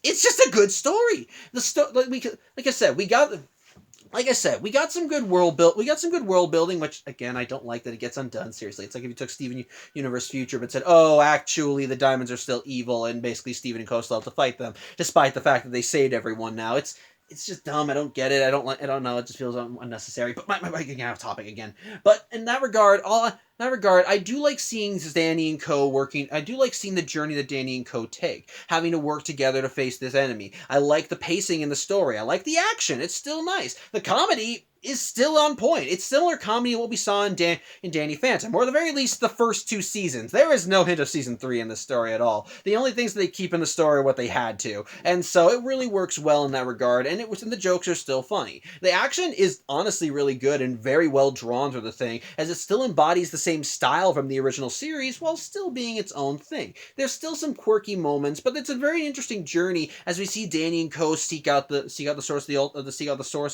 it's just a good story. Like I said, we got some good world build. We got some good world building, which again, I don't like that it gets undone. Seriously, it's like if you took Steven Universe Future but said, "Oh, actually, the diamonds are still evil," and basically Steven and Coastal have to fight them, despite the fact that they saved everyone. Now it's just dumb. I don't get it. I don't know. It just feels unnecessary. But my getting off topic again. But in that regard, I do like seeing Danny and Co. working. I do like seeing the journey that Danny and Co. take, having to work together to face this enemy. I like the pacing in the story. I like the action. It's still nice. The comedy is still on point. It's similar comedy to what we saw in Danny Phantom, or at the very least the first 2 seasons. There is no hint of season 3 in this story at all. The only things that they keep in the story are what they had to, and so it really works well in that regard. And the jokes are still funny. The action is honestly really good and very well drawn through the thing, as it still embodies the same style from the original series while still being its own thing. There's still some quirky moments, but it's a very interesting journey as we see Danny and Co. seek out the source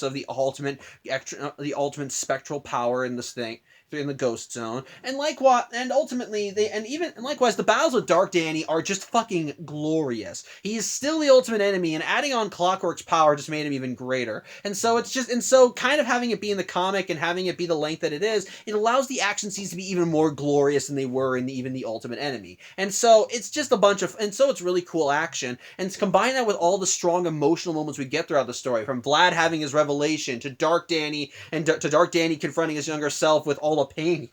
of the ultimate spectral power in this thing, in the Ghost Zone, and likewise the battles with Dark Danny are just fucking glorious. He is still the ultimate enemy, and adding on Clockwork's power just made him even greater. And so kind of having it be in the comic and having it be the length that it is, it allows the action scenes to be even more glorious than they were in even the Ultimate Enemy. And so it's just it's really cool action, and combine that with all the strong emotional moments we get throughout the story, from Vlad having his revelation to Dark Danny confronting his younger self with all the pain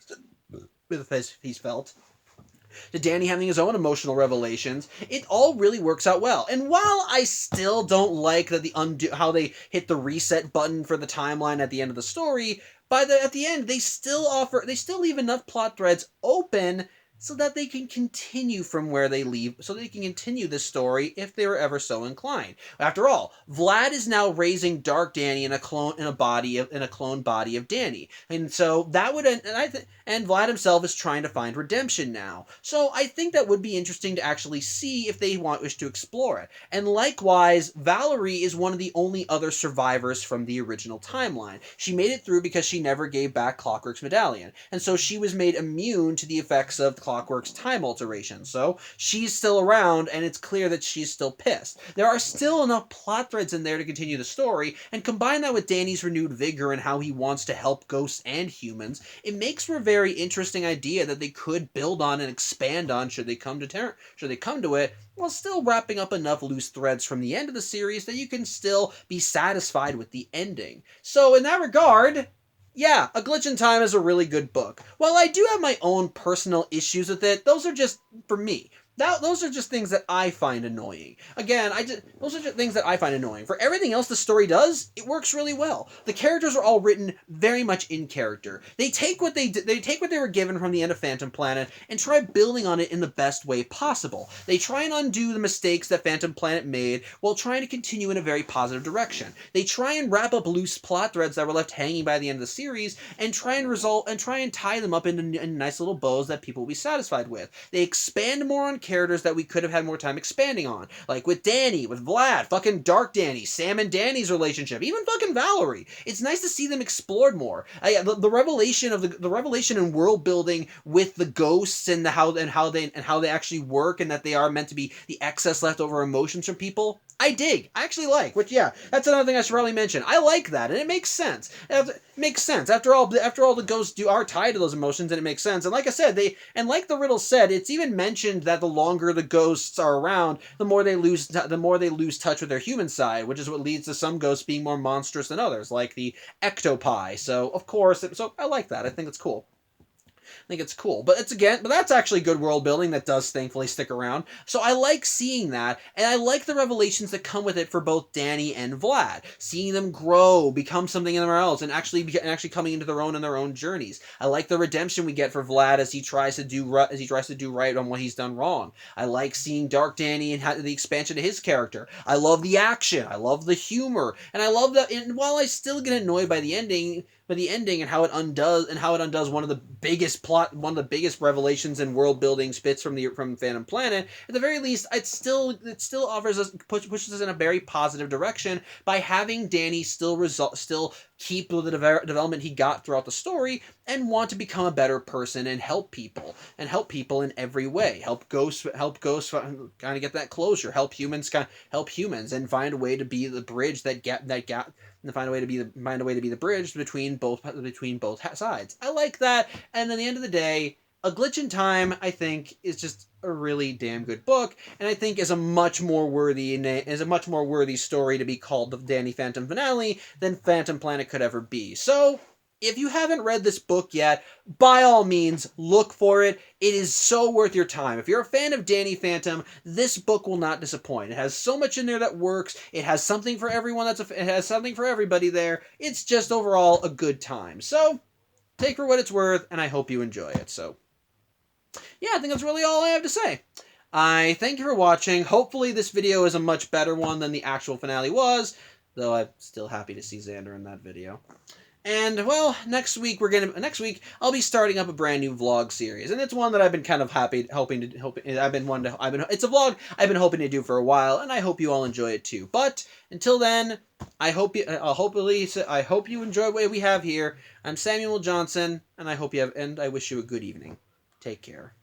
he's felt, to Danny having his own emotional revelations. It all really works out well. And while I still don't like that how they hit the reset button for the timeline at the end of the story, at the end they still leave enough plot threads open so that they can continue from where they leave, so they can continue this story if they were ever so inclined. After all, Vlad is now raising Dark Danny in a clone body of Danny, and so that would and Vlad himself is trying to find redemption now. So I think that would be interesting to actually see if they wish to explore it. And likewise, Valerie is one of the only other survivors from the original timeline. She made it through because she never gave back Clockwork's medallion, and so she was made immune to the effects of Clockwork's time alteration. So she's still around, and it's clear that she's still pissed. There are still enough plot threads in there to continue the story, and combine that with Danny's renewed vigor and how he wants to help ghosts and humans, it makes for a very interesting idea that they could build on and expand on should they come to it, while still wrapping up enough loose threads from the end of the series that you can still be satisfied with the ending. So in that regard, yeah, A Glitch in Time is a really good book. While I do have my own personal issues with it, those are just, for me, those are just things that I find annoying. Again, those are just things that I find annoying. For everything else the story does, it works really well. The characters are all written very much in character. They take what they were given from the end of Phantom Planet and try building on it in the best way possible. They try and undo the mistakes that Phantom Planet made while trying to continue in a very positive direction. They try and wrap up loose plot threads that were left hanging by the end of the series and try and tie them up into nice little bows that people will be satisfied with. They expand more on characters that we could have had more time expanding on, like with Danny, with Vlad, fucking Dark Danny, Sam and Danny's relationship, even fucking Valerie. It's nice to see them explored more. The revelation of the revelation and world building with the ghosts and how they actually work, and that they are meant to be the excess leftover emotions from people. I dig. I actually like. Which, yeah, that's another thing I should probably mention. I like that, and it makes sense. It makes sense. After all, the ghosts are tied to those emotions, and it makes sense. And like I said, like the riddle said, it's even mentioned that the longer the ghosts are around, the more they lose touch with their human side, which is what leads to some ghosts being more monstrous than others, like the ectopi. So, of course, I like that. I think it's cool. I think it's cool. But that's actually good world building that does thankfully stick around. So I like seeing that, and I like the revelations that come with it for both Dany and Vlad. Seeing them grow, become something in their else, and actually coming into their own in their own journeys. I like the redemption we get for Vlad as he tries to do right on what he's done wrong. I like seeing Dark Dany and the expansion of his character. I love the action. I love the humor, and I love that. And while I still get annoyed by the ending, and how it undoes one of the biggest revelations and world building spits from Phantom Planet, at the very least, it still pushes us in a very positive direction by having Dany still keep the development he got throughout the story and want to become a better person and help people in every way. Help Ghost kind of get that closure. Help humans and find a way to be the bridge and find a way to be the bridge between both sides. I like that. And at the end of the day, A Glitch in Time, I think, is just a really damn good book, and I think is a much more worthy story to be called the Dany Phantom finale than Phantom Planet could ever be. So, if you haven't read this book yet, by all means, look for it. It is so worth your time. If you're a fan of Dany Phantom, this book will not disappoint. It has so much in there that works. It has something for everyone. It has something for everybody there. It's just overall a good time. So, take for what it's worth, and I hope you enjoy it. So, yeah, I think that's really all I have to say. I thank you for watching. Hopefully this video is a much better one than the actual finale was, though I'm still happy to see Xander in that video. And, well, next week I'll be starting up a brand new vlog series, and it's one that I've been kind of it's a vlog I've been hoping to do for a while, and I hope you all enjoy it too. But until then, I hope you enjoy what we have here. I'm Samuel Johnson, and I wish you a good evening. Take care.